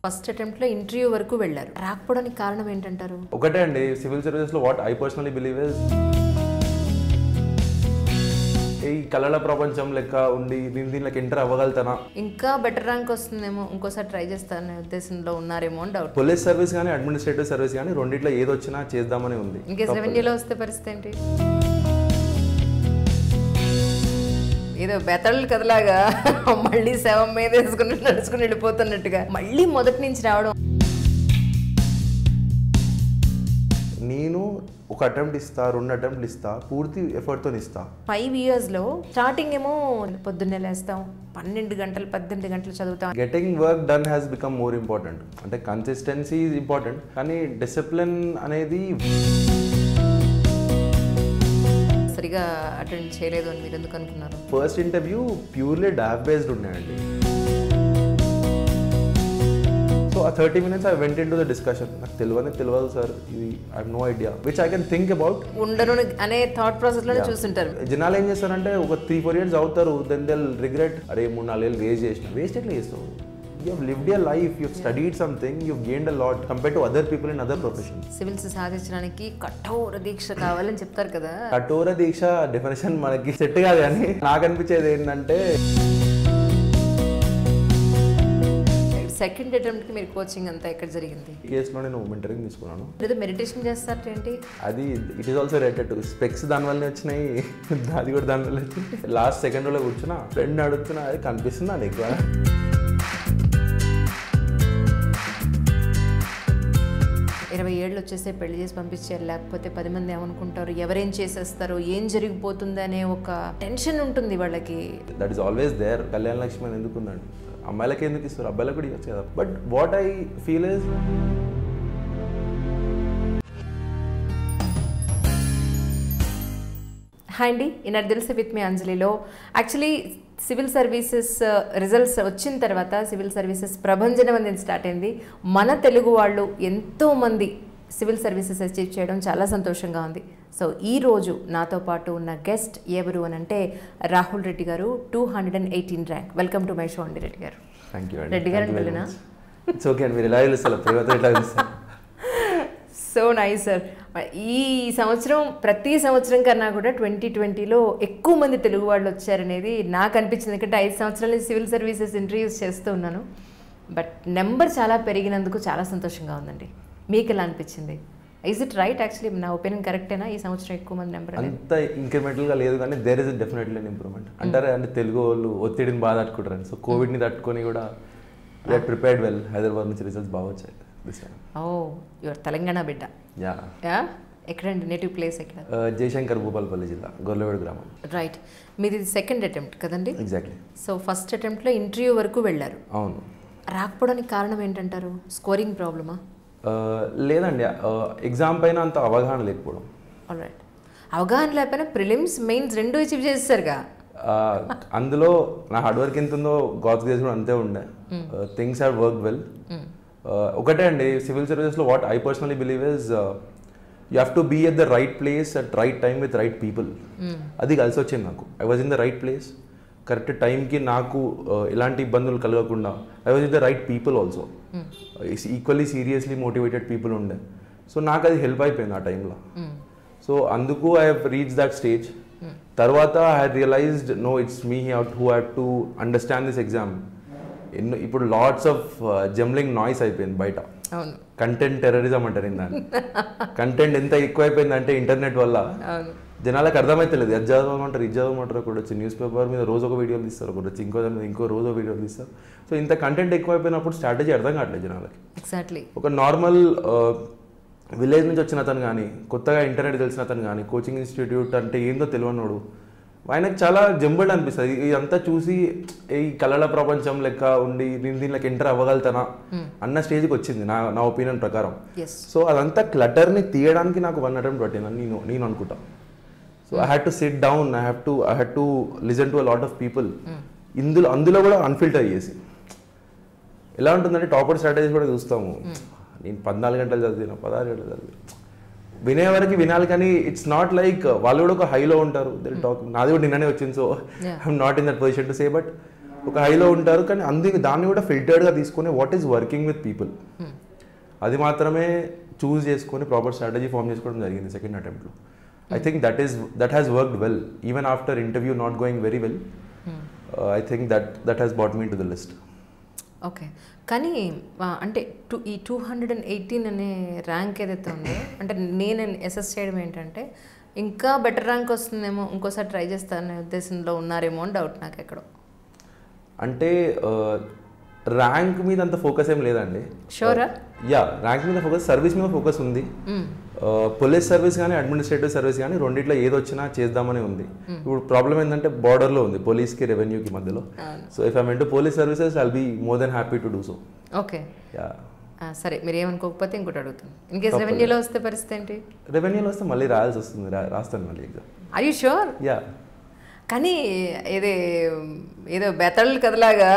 First attempt లో interview వరకు వెళ్ళారు. రాకపోవడానికి కారణం ఏంటంటారు? ఒకటే అండి, సివిల్ సర్వీసెస్ లో what I personally believe is ఈ కళల ప్రపంచం లెక్క ఉండి దీనికి ఎంటర్ అవ్వగలుగుతానా, ఇంకా బెటర్ ర్యాంక్ వస్తుందేమో, ఇంకోసారి ట్రై చేస్తారనే ఉద్దేశంలో ఉన్నారేమో అని డౌట్. పోలీస్ సర్వీస్ కానీ అడ్మినిస్ట్రేటివ్ సర్వీస్ కానీ రెండిట్లో ఏది వచ్చినా చేద్దామని ఉంది. ఇంకే రెవెన్యూలో వస్తే పరిస్థితి ఏంటి? ఏదో బెతళ్ళు కదలాగా మళ్ళీ శవం మీద వేసుకుని నడుచుకుని వెళ్ళిపోతున్నట్టుగా మళ్ళీ మొదటి నుంచి రావడం. నేను ఒక అటెంప్ట్ ఇస్తా, 2 అటెంప్ట్లు ఇస్తా, పూర్తి ఎఫర్ట్తో ఇస్తా. 5 yearsలో స్టార్టింగ్ ఏమో పొద్దున్నే లేస్తాం, 12 గంటలు 18 గంటలు చదువుతాం. Getting work done has become more important. అంటే కన్సిస్టెన్సీ ఈజ్ ఇంపార్టెంట్, కానీ డిసిప్లిన్ అనేది సరిగా అటెండ్ చేయలేదు అని మీరు ఎందుకు అనుకున్నారు? First interview purely dub based ఉన్నాయండి. సో ఆ 30 minutes I went into the discussion. నాకు తెలియదు సార్, ఇది I have no idea which I can think about. ఉండను అనే థాట్ ప్రాసెస్ లోనే చూస్తుంటారు. జనాలు ఏం చేస్తారంటే ఒక 3-4 years అవుతారు, దెన్ దే విల్ రిగ్రెట్, అరే 3-4 years వేస్ట్ చేసిన. వేస్ట్ ఎట్లా చేస్తావు? You have lived your life, you have studied something, you have gained a lot compared to other people in other professions. Civils సాధించడానికి కఠోర దీక్ష కావాలని చెప్తారు కదా. కఠోర దీక్ష డెఫినేషన్ మనకి సెట్ కాదు, కానీ నాకు అనిపించేది ఏంటంటే సెకండ్ అటెంప్ట్కి మీరు కోచింగ్ అంతా ఎక్కడ జరిగింది? కేసులో నేను మెంటరింగ్ తీసుకున్నాను. ఏదో మెడిటేషన్ చేస్తారు ఏంటి? అది it is also related to specs, దానివల్లనే వచ్చినాయి, అది కూడా దానివల్ల వచ్చింది. లాస్ట్ సెకండ్ రోజులో కూర్చున్నా, ఫ్రెండ్ అడుగుతున్నా, అది కనిపిస్తుంది అది ఎక్కువ. 20 ఏళ్ళు వచ్చేసే పెళ్లి చేసి పంపించారు, లేకపోతే 10 మంది ఏమనుకుంటారు, ఎవరేం చేసేస్తారు, ఏం జరిగిపోతుంది అనే ఒక టెన్షన్ ఉంటుంది వాళ్ళకి. That is always there. Kalyana Lakshmi అని ఎందుకు ఉందండి? అమ్మాయిలకి ఎందుకు ఇస్తారు, అబ్బాయిలకు కూడా ఇవ్వచ్చు కదా. But what I feel is hi అండి, ఈనాడు తెలుసు విత్ మీ అంజలిలో యాక్చువల్లీ సివిల్ సర్వీసెస్ రిజల్ట్స్ వచ్చిన తర్వాత సివిల్ సర్వీసెస్ ప్రభంజనం అనేది స్టార్ట్ అయింది. మన తెలుగు వాళ్ళు ఎంతోమంది సివిల్ సర్వీసెస్ అచీవ్ చేయడం చాలా సంతోషంగా ఉంది. సో ఈరోజు నాతో పాటు ఉన్న గెస్ట్ ఎవరు అని అంటే రాహుల్ రెడ్డి గారు, 218 rank. Welcome to my show అండి రెడ్డి గారు. Thank you. రెడ్డి గారు వెళ్ళినా ఇట్స్ ఓకే అండి, మీరు ఎలా తెలుస్తారు, ప్రేమతో ఎట్లా తెలుస్తారు. So nice sir. ఈ సంవత్సరం ప్రతి సంవత్సరం కన్నా కూడా 2020లో ఎక్కువ మంది తెలుగు వాళ్ళు వచ్చారనేది నాకు అనిపించింది. ఎందుకంటే 5 సంవత్సరాల నుంచి సివిల్ సర్వీసెస్ ఇంటర్వ్యూస్ చేస్తూ ఉన్నాను. బట్ నెంబర్ చాలా పెరిగినందుకు చాలా సంతోషంగా ఉందండి. మీకు ఎలా అనిపించింది? Is it right? యాక్చువల్లీ నా ఒపీనియన్ కరెక్టేనా? ఈ సంవత్సరం ఎక్కువ మంది నెంబర్ అంత ఇంక్రిమెంటల్గా లేదు, కానీ there is definitely an improvement. అంటారు అంటే తెలుగు వాళ్ళు ఒత్తిడిని బాగా తట్టుకుంటారు. సో కోవిడ్ని తట్టుకొని కూడా వీఆర్ ప్రిపేర్డ్ వెల్. హైదరాబాద్ నుంచి రిజల్ట్స్ బాగా వచ్చాయి. యువర్ తెలంగాణ బిడ్డ. యా. ఎక్కడండి నేటివ్ ప్లేస్? ఎక్కడ? జయశంకర్, భూపాలపల్లి జిల్లా, గొల్లవేడు గ్రామం. రైట్. మీది సెకండ్ అటెంప్ట్ కదండి? ఎగ్జాక్ట్లీ. సో ఫస్ట్ అటెంప్ట్లో ఇంటర్వ్యూ వరకు వెళ్ళారు. అవును. రాకపోవడానికి కారణం ఏంటంటారు? స్కోరింగ్ ప్రాబ్లమా? లేదండి, ఎగ్జామ్ పైన అంత అవగాహన లేకపోవడం. ఆల్రైట్. అవగాహన లేకపోయినా ప్రిలిమ్స్ మెయిన్స్ 2 అచీవ్ చేస్తారుగా. అందులో నా హార్డ్ వర్క్ ఎంత ఉందో గాడ్స్ గ్రేస్ కూడా అంతే ఉండే. Things have work well. ఒకటే అండి, సివిల్ సర్వీసెస్లో what I personally believe is you have to be at the right place at right time with right people. అది కలిసి వచ్చింది నాకు. I was in the right place, correct టైంకి నాకు ఎలాంటి ఇబ్బందులు కలగకుండా. I was in the right people also, equally seriously motivated people ఉండే. సో నాకు అది హెల్ప్ అయిపోయింది ఆ టైంలో. సో అందుకు I have reach that stage. తర్వాత I had realized no it's me who have to understand this exam. ఇప్పుడు lots of jumbling noise అయిపోయింది బయట. కంటెంట్ టెర్రరిజం అంటారు దాన్ని. కంటెంట్ ఎంత ఎక్కువైపోయిందంటే ఇంటర్నెట్ వల్ల జనాలకు అర్థమైతలేదు. అది చదవమంటారు, ఇది చదవమంటారు. ఒకటి వచ్చి న్యూస్ పేపర్ మీద రోజు ఒక వీడియోలు తీస్తారు, ఒకటి వచ్చి ఇంకో రోజు ఒక వీడియోలు తీస్తారు. సో ఇంత కంటెంట్ ఎక్కువైపోయినప్పుడు స్ట్రాటజీ అర్థం కావట్లేదు జనాలకి. ఎగ్జాక్ట్లీ. ఒక నార్మల్ విలేజ్ నుంచి వచ్చిన అతను కానీ, కొత్తగా ఇంటర్నెట్ తెలిసిన అతను కానీ, కోచింగ్ ఇన్స్టిట్యూట్ అంటే ఏందో తెలియనోడు, ఆయనకు చాలా జంబుల్డ్ అనిపిస్తుంది. ఇదంతా చూసి ఈ కళల ప్రపంచం లెక్క ఉండి దీనికి ఎంటర్ అవ్వగలుగుతానా అన్న స్టేజ్కి వచ్చింది నా ఒపీనియన్ ప్రకారం. సో అదంతా క్లటర్ని తీయడానికి నాకు 1 attempt పట్టిందని నేను అనుకుంటా. So I had to SIT down, I had to listen to a lot of people. అందులో కూడా అన్ఫిల్టర్ చేసి ఎలా ఉంటుందంటే టాపర్ స్ట్రాటజీస్ కూడా చూస్తాము. నేను 14 గంటలు చదివిన, 16 గంటలు చదివిన, వినేవారికి వినాలి. కానీ ఇట్స్ నాట్ లైక్ వాళ్ళు కూడా ఒక హైలో ఉంటారు. టాక్ నాది కూడా నిన్ననే వచ్చింది. So I'm not in that position to say. But ఒక హైలో ఉంటారు, కానీ అందుకే దాన్ని కూడా ఫిల్టర్డ్గా తీసుకొని what is working with people అది మాత్రమే చూస్ చేసుకొని ప్రాపర్ స్ట్రాటజీ ఫామ్ చేసుకోవడం జరిగింది second అటెంప్ట్లో. I think that has worked well. Even after interview not going very well, I think that has brought me to the list. Okay. కానీ అంటే ఈ 218 అనే rank ఏదైతే ఉందో, అంటే నేను అసెస్ చేయడం ఏంటంటే ఇంకా బెటర్ ర్యాంక్ వస్తుందేమో, ఇంకోసారి ట్రై చేస్తారనే ఉద్దేశంలో ఉన్నారేమో అని డౌట్ నాకు ఎక్కడో. అంటే ర్యాంక్ మీద అంత ఫోకస్ ఏం లేదండి. షూరా? యా, ర్యాంక్ మీద ఫోకస్, సర్వీస్ మీద ఫోకస్ ఉంది. పోలీస్ సర్వీస్ కానీ అడ్మినిస్ట్రేటివ్ సర్వీస్ కానీ రెండిట్లో ఏది వచ్చినా చేద్దామని ఉంది. ఇప్పుడు ప్రాబ్లం ఏంటంటే బార్డర్లో ఉంది పోలీస్కి రెవెన్యూకి మధ్యలో. So if I mean to police services I'll be more than happy to do so. Okay. Yeah, సరే, మీరు ఏమనుకోకపోతే ఇంకోటి అడుగుతాను. ఇన్ కేస్ రెవెన్యూలో వస్తే పరిస్థితి ఏంటి? రెవెన్యూలో వస్తే మళ్ళీ రాయాల్సి వస్తుంది, రాస్తాను మళ్ళీ exam. Are you sure? Yeah. కానీ ఏదో బెతళ్ళు కదలాగా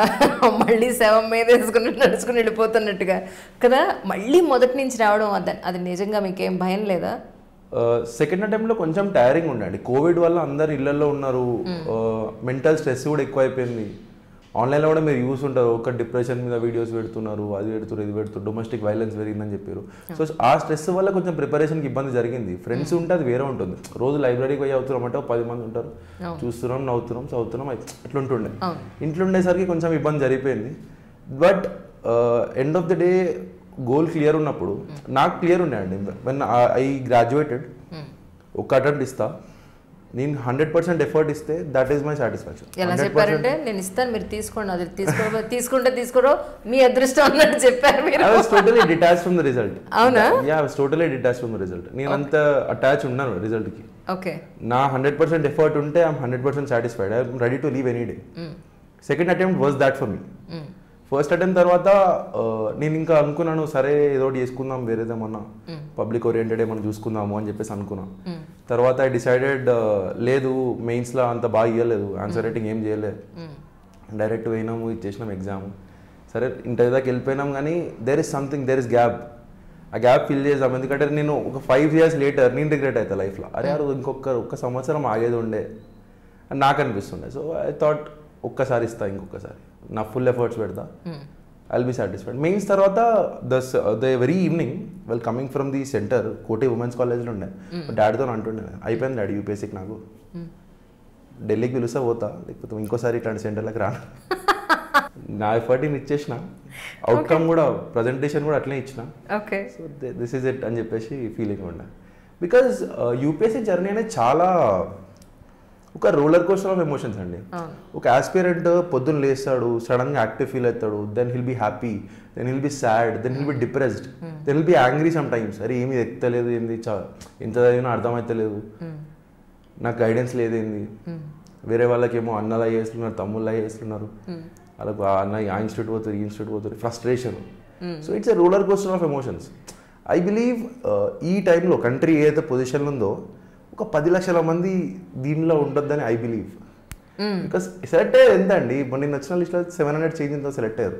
మళ్ళీ శవం మీద వేసుకుని నడుచుకుని వెళ్ళిపోతున్నట్టుగా కదా, మళ్ళీ మొదటి నుంచి రావడం అది నిజంగా మీకేం భయం లేదా? సెకండ్ అటెంప్ట్లో కొంచెం టైరింగ్ ఉండండి. కోవిడ్ వల్ల అందరు ఇళ్లలో ఉన్నారు, మెంటల్ స్ట్రెస్ కూడా ఎక్కువైపోయింది. ఆన్లైన్లో కూడా మీరు యూస్ ఉంటారు, ఒక డిప్రెషన్ మీద వీడియోస్ పెడుతున్నారు, అది పెడుతున్నారు, ఇది పెడుతున్నారు, డొమెస్టిక్ వైలెన్స్ పెరిగిందని చెప్పారు. సో ఆ స్ట్రెస్ వల్ల కొంచెం ప్రిపరేషన్కి ఇబ్బంది జరిగింది. ఫ్రెండ్స్ ఉంటే అది వేరే ఉంటుంది. రోజు లైబ్రరీకి పోయి అవుతున్నాం అంటే 10 మంది ఉంటారు, చూస్తున్నాం, నవ్వుతున్నాం, చదువుతున్నాం, అట్లా ఉంటుండే. ఇంట్లో ఉండేసరికి కొంచెం ఇబ్బంది జరిగిపోయింది. But end of the day goal clear ఉన్నప్పుడు నాకు క్లియర్ ఉండే అండి. వెన్ ఐ గ్రాడ్యుయేటెడ్ ఒక అటెంప్ట్ ఇస్తా, నేను 100% ఎఫర్ట్ ఇస్తే దట్ ఈస్ మై సాటిస్ఫాక్షన్. ఎలా చెప్పారంటే నేను ఇస్తాను, మీరు తీసుకోండి, అది తీసుకోవడం మీ అదృష్టం అన్నట్టు చెప్పారు మీరు. I was totally detached from the result. అవునా? Yeah, I was totally detached from the result. నేను అంత అటాచ్ ఉన్నాను రిజల్ట్ కి. ఓకే. నా 100% ఎఫర్ట్ ఉంటే I'm 100% satisfied. I'm ready to leave any day. Second attempt was that for me. First attempt తర్వాత నేను ఇంకా అనుకున్నాను, సరే ఏదో ఒకటి చేసుకుందాం, వేరేదేమన్నా పబ్లిక్ ఓరియంటెడ్ ఏమన్నా చూసుకుందాము అని చెప్పేసి అనుకున్నాను. తర్వాత ఐ డిసైడెడ్ లేదు, మెయిన్స్లో అంత బాగా ఇవ్వలేదు, ఆన్సర్ రైటింగ్ ఏం చేయలేదు, డైరెక్ట్ పోయినాము, ఇచ్చేసినాం ఎగ్జామ్. సరే ఇంటర్వ్యూ దాకా వెళ్ళిపోయినాం, కానీ దేర్ ఇస్ గ్యాప్. ఆ గ్యాప్ ఫిల్ చేద్దాం. ఎందుకంటే నేను ఒక 5 years లేటర్ నేను రిగ్రెట్ అవుతా లైఫ్లో, అరే యారు ఒక్క సంవత్సరం ఆగేది ఉండే అని నాకు అనిపిస్తుండే. సో ఐ థాట్ ఒక్కసారి ఇస్తా, ఇంకొకసారి నా ఫుల్ ఎఫర్ట్స్ పెడతా, ఐల్ బీ సాటిస్ఫైడ్. మెయిన్స్ తర్వాత the very evening well coming from the centre, కోటి ఉమెన్స్ కాలేజ్లో ఉండే, డాడీతో అంటుండే, అయిపోయింది డాడీ యూపీఎస్సీకి, నాకు ఢిల్లీకి పిలుస్తా పోతా, లేకపోతే ఇంకోసారి ఇట్లాంటి సెంటర్లకు రాను. నా ఎఫర్ట్ ఇచ్చేసిన, అవుట్కమ్ కూడా ప్రజెంటేషన్ కూడా అట్లనే ఇచ్చిన. సో దిస్ ఈజ్ ఇట్ అని చెప్పేసి ఫీలింగ్ ఉండే. బికాజ్ యూపీఎస్సీ జర్నీ అనేది చాలా ఒక రోలర్ కోస్టర్ ఆఫ్ ఎమోషన్స్ అండి. ఒక ఆస్పిరెంట్ పొద్దున్న లేస్తాడు, సడన్గా యాక్టివ్ ఫీల్ అవుతాడు, then he'll be happy, then he'll be sad, then he'll be depressed, then he'll be angry some times. అరే ఏమి ఎక్కలేదు, ఏంది ఎంత చదివినా అర్థమవుతలేదు, నాకు గైడెన్స్ లేదేంది, వేరే వాళ్ళకేమో అన్నలా చేస్తున్నారు, తమ్ముళ్ళ చేస్తున్నారు, వాళ్ళకు అన్న ఆ ఇన్స్టిట్యూట్ పోతారు, ఈ ఇన్స్టిట్యూట్ పోతారు, frustration. So it's a roller coaster of emotions. I believe ఈ టైంలో కంట్రీ ఏదైతే పొజిషన్లో ఉందో ఒక 10 లక్షల మంది దీనిలో ఉండొద్దని ఐ బిలీవ్. బికాస్ సెలెక్ట్ అయ్యారు ఎంత అండి, ఇప్పుడు నేను వచ్చిన లిస్ట్లో 700 చేంజ్ ఇంత సెలెక్ట్ అయ్యారు.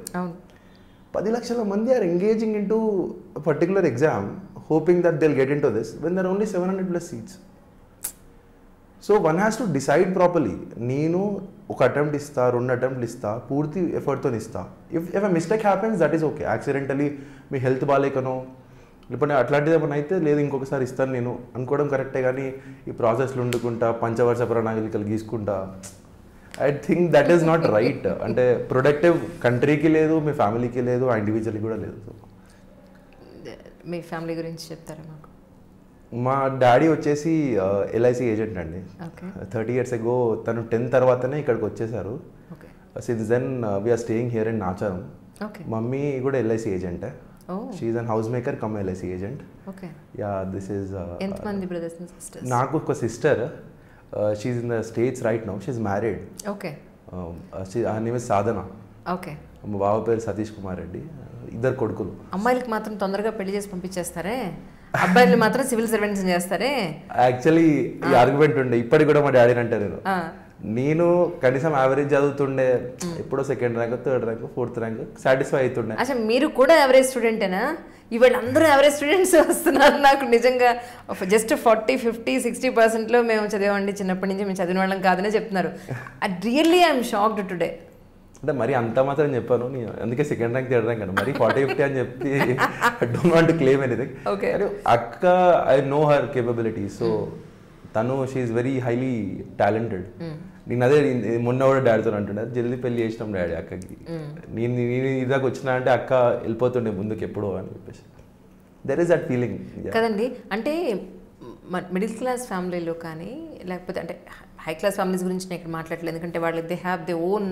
10 లక్షల మంది are engaging in to particular exam hoping that they'll get in to this when there only 700+ seats. So one has to decide properly. నేను ఒక అటెంప్ట్ ఇస్తా, 2 అటెంప్ట్లు ఇస్తా, పూర్తి ఎఫర్ట్తో ఇస్తా. If a mistake happens that is okay. Accidentally మీ health బాగాలేకనో లేకపోతే అట్లాంటిది ఏమైనా అయితే లేదు ఇంకొకసారి ఇస్తాను నేను అనుకోవడం కరెక్టే, కానీ ఈ ప్రాసెస్లో వండుకుంటా, పంచవర్ష ప్రణాళికలు గీసుకుంటా, I think that is not right. అంటే ప్రొడక్టివ్ కంట్రీకి లేదు, మీ ఫ్యామిలీకి లేదు, ఆ ఇండివిజువల్కి కూడా లేదు. సో మీ ఫ్యామిలీ గురించి చెప్తారా మాకు? మా డాడీ వచ్చేసి LIC ఏజెంట్ అండి. 30 years ago తను 10th తర్వాతనే ఇక్కడికి వచ్చేసారు. Since then we're staying here in Nacharam. Mummy కూడా LIC ఏజెంటే. She is an housemaker come LIC agent. Okay. Yeah, this is ఎంతమంది brothers and sisters? నాకు ఒక sister, she is in the States right now. She is married. Okay. her name is Sadhana. Okay. మా బావ పేరు సతీష్ కుమార్ రెడ్డి. ఇద్దరు కొడుకులు. అమ్మాయిలకు మాత్రం తొందరగా పెళ్లి చేసి పంపించేస్తారే, అబ్బాయిలు మాత్రం సివిల్ సర్వెంట్స్ చేస్తారే. యాక్చువల్లీ ఈ ఆర్గ్యుమెంట్ ఉండే, ఇప్పటికి కూడా మా డాడీని అంటారు. నేను కనీసం యావరేజ్ చదువుతుండే, ఎప్పుడో 2nd rank, 3rd rank, 4th rank satisfy అవుతుండే. అసలు మీరు కూడా యావరేజ్ స్టూడెంటేనా? ఇవాళ అందరూ యావరేజ్ స్టూడెంట్స్ వస్తున్నారు. నాకు నిజంగా జస్ట్ 40, 50, 60%లో మేము చదివామండి చిన్నప్పటి నుంచి, మేము చదివిన వాళ్ళం కాదనే చెప్తున్నారు. Really I'm shocked today. అంటే మరి అంత మాత్రం చెప్పాను నేను, అందుకే సెకండ్ ర్యాంక్ థర్డ్ ర్యాంక్ అని మరి 40-50 అని చెప్పి I don't want to claim anything. అక్క I know her capability, so తను షీఈస్ వెరీ హైలీ టాలెంటెడ్. నేను అదే మొన్న కూడా డాడీతో అంటుండే జల్దీ పెళ్లి చేసినాం డాడీ అక్కకి, నేను ఇదాకా వచ్చినా అంటే అక్క వెళ్ళిపోతుండే ముందుకు ఎప్పుడో అని చెప్పేసి దెర్ ఈస్ దట్ ఫీలింగ్ కదండి. అంటే మిడిల్ క్లాస్ ఫ్యామిలీలో కానీ లేకపోతే అంటే హై క్లాస్ ఫ్యామిలీస్ గురించి నేను ఇక్కడ మాట్లాడలేదు, ఎందుకంటే వాళ్ళకి they have they own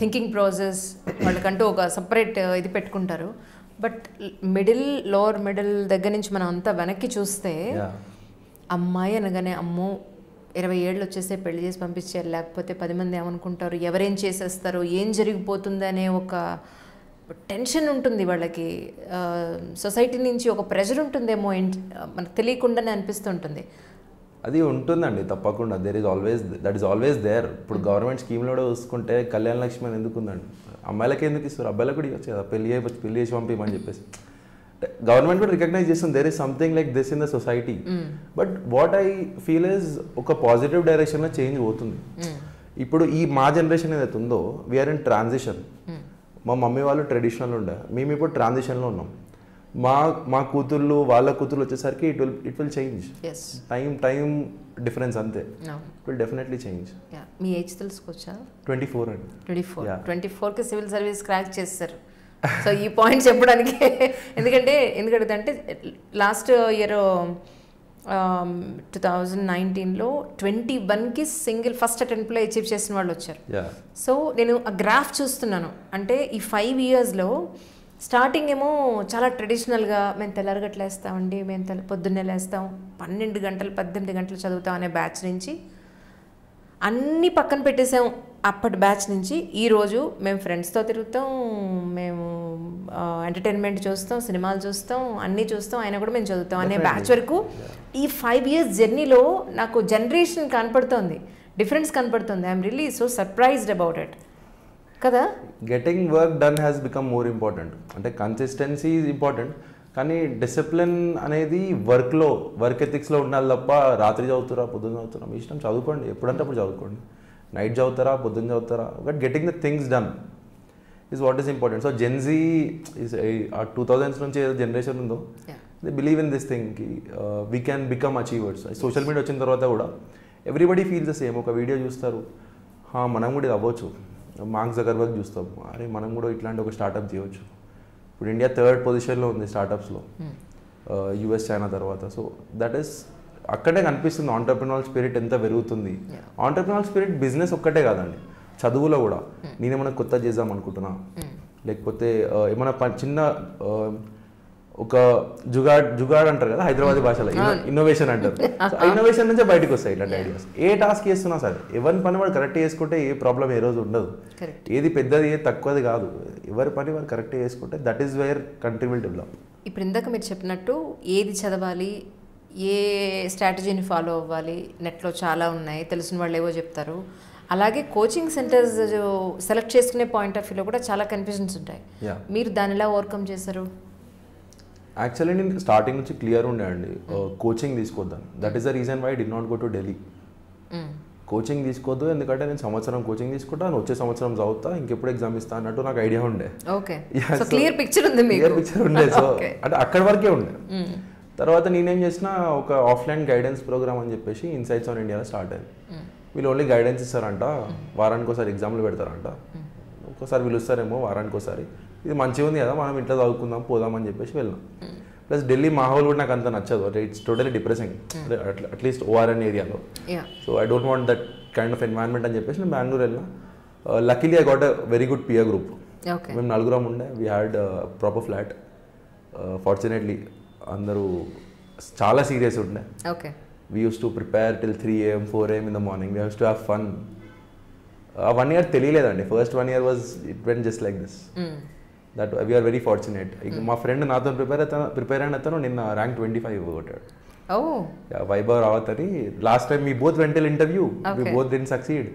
thinking process, వాళ్ళకంటూ ఒక సపరేట్ ఇది పెట్టుకుంటారు. బట్ లోవర్ మిడిల్ దగ్గర నుంచి మనం అంతా వెనక్కి చూస్తే అమ్మాయి అనగానే అమ్మో 20 ఏళ్ళు వచ్చేస్తే పెళ్లి చేసి పంపించారు, లేకపోతే 10 మంది ఏమనుకుంటారు, ఎవరేం చేసేస్తారు, ఏం జరిగిపోతుంది అనే ఒక టెన్షన్ ఉంటుంది వాళ్ళకి. సొసైటీ నుంచి ఒక ప్రెషర్ ఉంటుందేమో మనకు తెలియకుండానే అనిపిస్తుంటుంది. అది ఉంటుందండి తప్పకుండా, దట్ ఈస్ ఆల్వేస్ దేర్. ఇప్పుడు గవర్నమెంట్ స్కీమ్లో కూడా చూసుకుంటే కళ్యాణ లక్ష్మి అని ఎందుకు ఉందండి, అమ్మాయిలకి ఎందుకు ఇస్తారు, అబ్బాయిలకు కూడా ఇవ్వచ్చు కదా, పెళ్లి చేసి పంపించమని చెప్పేసి గవర్నమెంట్ కూడా రికగ్నైజ్ చేస్తుంది there is something like this in the society. But what I feel is ఒక పాజిటివ్ డైరెక్షన్లో చేంజ్ అవుతుంది. ఇప్పుడు ఈ మా జనరేషన్ ఏదైతే ఉందో వీఆర్ ఇన్ ట్రాన్సిషన్. మా మమ్మీ వాళ్ళు ట్రెడిషనల్ ఉండే, మేము ఇప్పుడు ట్రాన్సిషన్లో ఉన్నాం. మా కూతుర్లు వాళ్ళ కూతుర్లు వచ్చేసరికి it will change. Time difference అంతే, ఇట్ విల్ డెఫినెట్లీ చేంజ్. మీ ఏజ్ తెలుసుకోవచ్చా? 24 అండి. 24కి సివిల్ సర్వీస్ క్రాక్ చేస్తారు. సో ఈ పాయింట్ చెప్పడానికి ఎందుకంటే లాస్ట్ ఇయర్ 2019లో 21కి సింగిల్ ఫస్ట్ అటెంప్ట్లో అచీవ్ చేసిన వాళ్ళు వచ్చారు. సో నేను ఆ గ్రాఫ్ చూస్తున్నాను, అంటే ఈ 5 ఇయర్స్లో స్టార్టింగ్ ఏమో చాలా ట్రెడిషనల్గా మేము తెల్లారగట్ల వేస్తామండి, మేము పొద్దున్నే లేస్తాం, 12 గంటలు 18 గంటలు చదువుతాం అనే బ్యాచ్ నుంచి అన్నీ పక్కన పెట్టేసాం. అప్పటి బ్యాచ్ నుంచి ఈరోజు మేము ఫ్రెండ్స్తో తిరుగుతాం, మేము ఎంటర్టైన్మెంట్ చూస్తాం, సినిమాలు చూస్తాం, అన్నీ చూస్తాం, అయినా కూడా మేము చదువుతాం అనే బ్యాచ్ వరకు ఈ 5 ఇయర్స్ జర్నీలో నాకు జనరేషన్ కనపడుతుంది, డిఫరెన్స్ కనపడుతుంది. I'm really so surprised about it కదా. Getting work done has become more important. అంటే కన్సిస్టెన్సీ ఈజ్ ఇంపార్టెంట్, కానీ డిసిప్లిన్ అనేది వర్క్ ఎథిక్స్లో ఉండాలి తప్ప రాత్రి చదువుతారా పొద్దున్న చదువుతారా మీ ఇష్టం, చదువుకోండి, ఎప్పుడంటే అప్పుడు చదువుకోండి, నైట్ చదువుతారా పొద్దున్న చదువుతారా, but getting the things done is what is important. So Gen Z is 2000s నుంచి ఏదో జనరేషన్ ఉందో they believe in this thing కి we can become achievers. Social media వచ్చిన తర్వాత కూడా ఎవ్రీబడి ఫీల్స్ ద సేమ్. ఒక వీడియో చూస్తారు, మనం కూడా ఇది అవ్వచ్చు, మార్క్ జకర్బర్గ్ చూస్తాం, అరే మనం కూడా ఇట్లాంటి ఒక స్టార్ట్అప్ చేయవచ్చు. ఇప్పుడు ఇండియా 3rd పొజిషన్లో ఉంది స్టార్టప్స్లో, యూఎస్ చైనా తర్వాత. సో దట్ ఈస్ అక్కడే కనిపిస్తుంది ఆంటర్ప్రినర్ స్పిరిట్ ఎంత పెరుగుతుంది. ఆంటర్ప్రినర్ స్పిరిట్ బిజినెస్ ఒక్కటే కాదండి, చదువులో కూడా నేనేమైనా కొత్త చేద్దాం అనుకుంటున్నా, లేకపోతే ఏమైనా చిన్న ఒక జుగాడ్ అంటారు కదా హైదరాబాద్ భాషలో, ఇన్నోవేషన్ అంటారు. ఇన్నోవేషన్ నుంచే బయటకు వస్తాయి ఇట్లాంటి ఐడియాస్. ఏ టాస్క్ చేస్తున్నా సరే ఎవరి పని వాడు కరెక్ట్ చేసుకుంటే ఏ ప్రాబ్లం ఏ రోజు ఉండదు. ఏది పెద్దది ఏది తక్కువది కాదు, ఎవరి పని వాడు కరెక్ట్ చేసుకుంటే that is where country will develop. ఇప్పుడు ఇందాక మీరు చెప్పినట్టు ఏది చదవాలి, ఏ స్ట్రాటజీని ఫాలో అవ్వాలి, నెట్లో చాలా ఉన్నాయి, తెలిసిన వాళ్ళు ఏవో చెప్తారు. అలాగే కోచింగ్ సెంటర్స్ సెలెక్ట్ చేసుకునే పాయింట్ ఆఫ్ వ్యూలో కూడా చాలా కన్ఫ్యూజన్స్ ఉంటాయి. మీరు దాని ఎలా ఓవర్కమ్ చేశారు? యాక్చువల్లీ నేను స్టార్టింగ్ నుంచి క్లియర్ ఉండే అండి, కోచింగ్ తీసుకోవద్దాను. That is the reason why I did not go to Delhi. Coaching తీసుకోవద్దు, ఎందుకంటే నేను సంవత్సరం కోచింగ్ తీసుకుంటాను, వచ్చే సంవత్సరం చదువుతా, ఇంకెప్పుడు ఎగ్జామ్ ఇస్తా అన్నట్టు నాకు ఐడియా ఉండే. క్లియర్ పిక్చర్ ఉండే. సో అంటే అక్కడి వరకే ఉండే. తర్వాత నేనేం చేసిన, ఒక ఆఫ్లైన్ గైడెన్స్ ప్రోగ్రామ్ అని చెప్పేసి ఇన్సైట్స్ ఆన్ ఇండియాలో స్టార్ట్ అయింది. వీళ్ళు ఓన్లీ గైడెన్స్ ఇస్తారంట, వారానికి ఒకసారి ఎగ్జామ్లు పెడతారంట, ఒక్కోసారి పిలుస్తారేమో వారానికి ఒకసారి. ఇది మంచిగా ఉంది కదా, మనం ఇంట్లో చదువుకుందాం పోదామని చెప్పేసి వెళ్ళాం. ప్లస్ ఢిల్లీ మాహోల్ కూడా నాకు అంత నచ్చదు, it's totally depressing, at least ORN ఏరియాలో. So I don't want that kind of environment అని చెప్పేసి నేను బెంగళూరు వెళ్ళినా. Luckily I got a very good peer group. మేము 4 ఉండే, we had proper flat. Fortunately అందరూ చాలా సీరియస్ ఉండే. We use to prepare till 3 AM 4 AM in the morning. We use to have fun. 1 year తెలియలేదండి, first 1 year was it went just like this. That we're very fortunate. మా friend నాతో prepare అయిన అతను నిన్న rank 25 కొట్టాడు. వైభవ్ రావత్ అని. Last time we both went till interview, we both didn't succeed.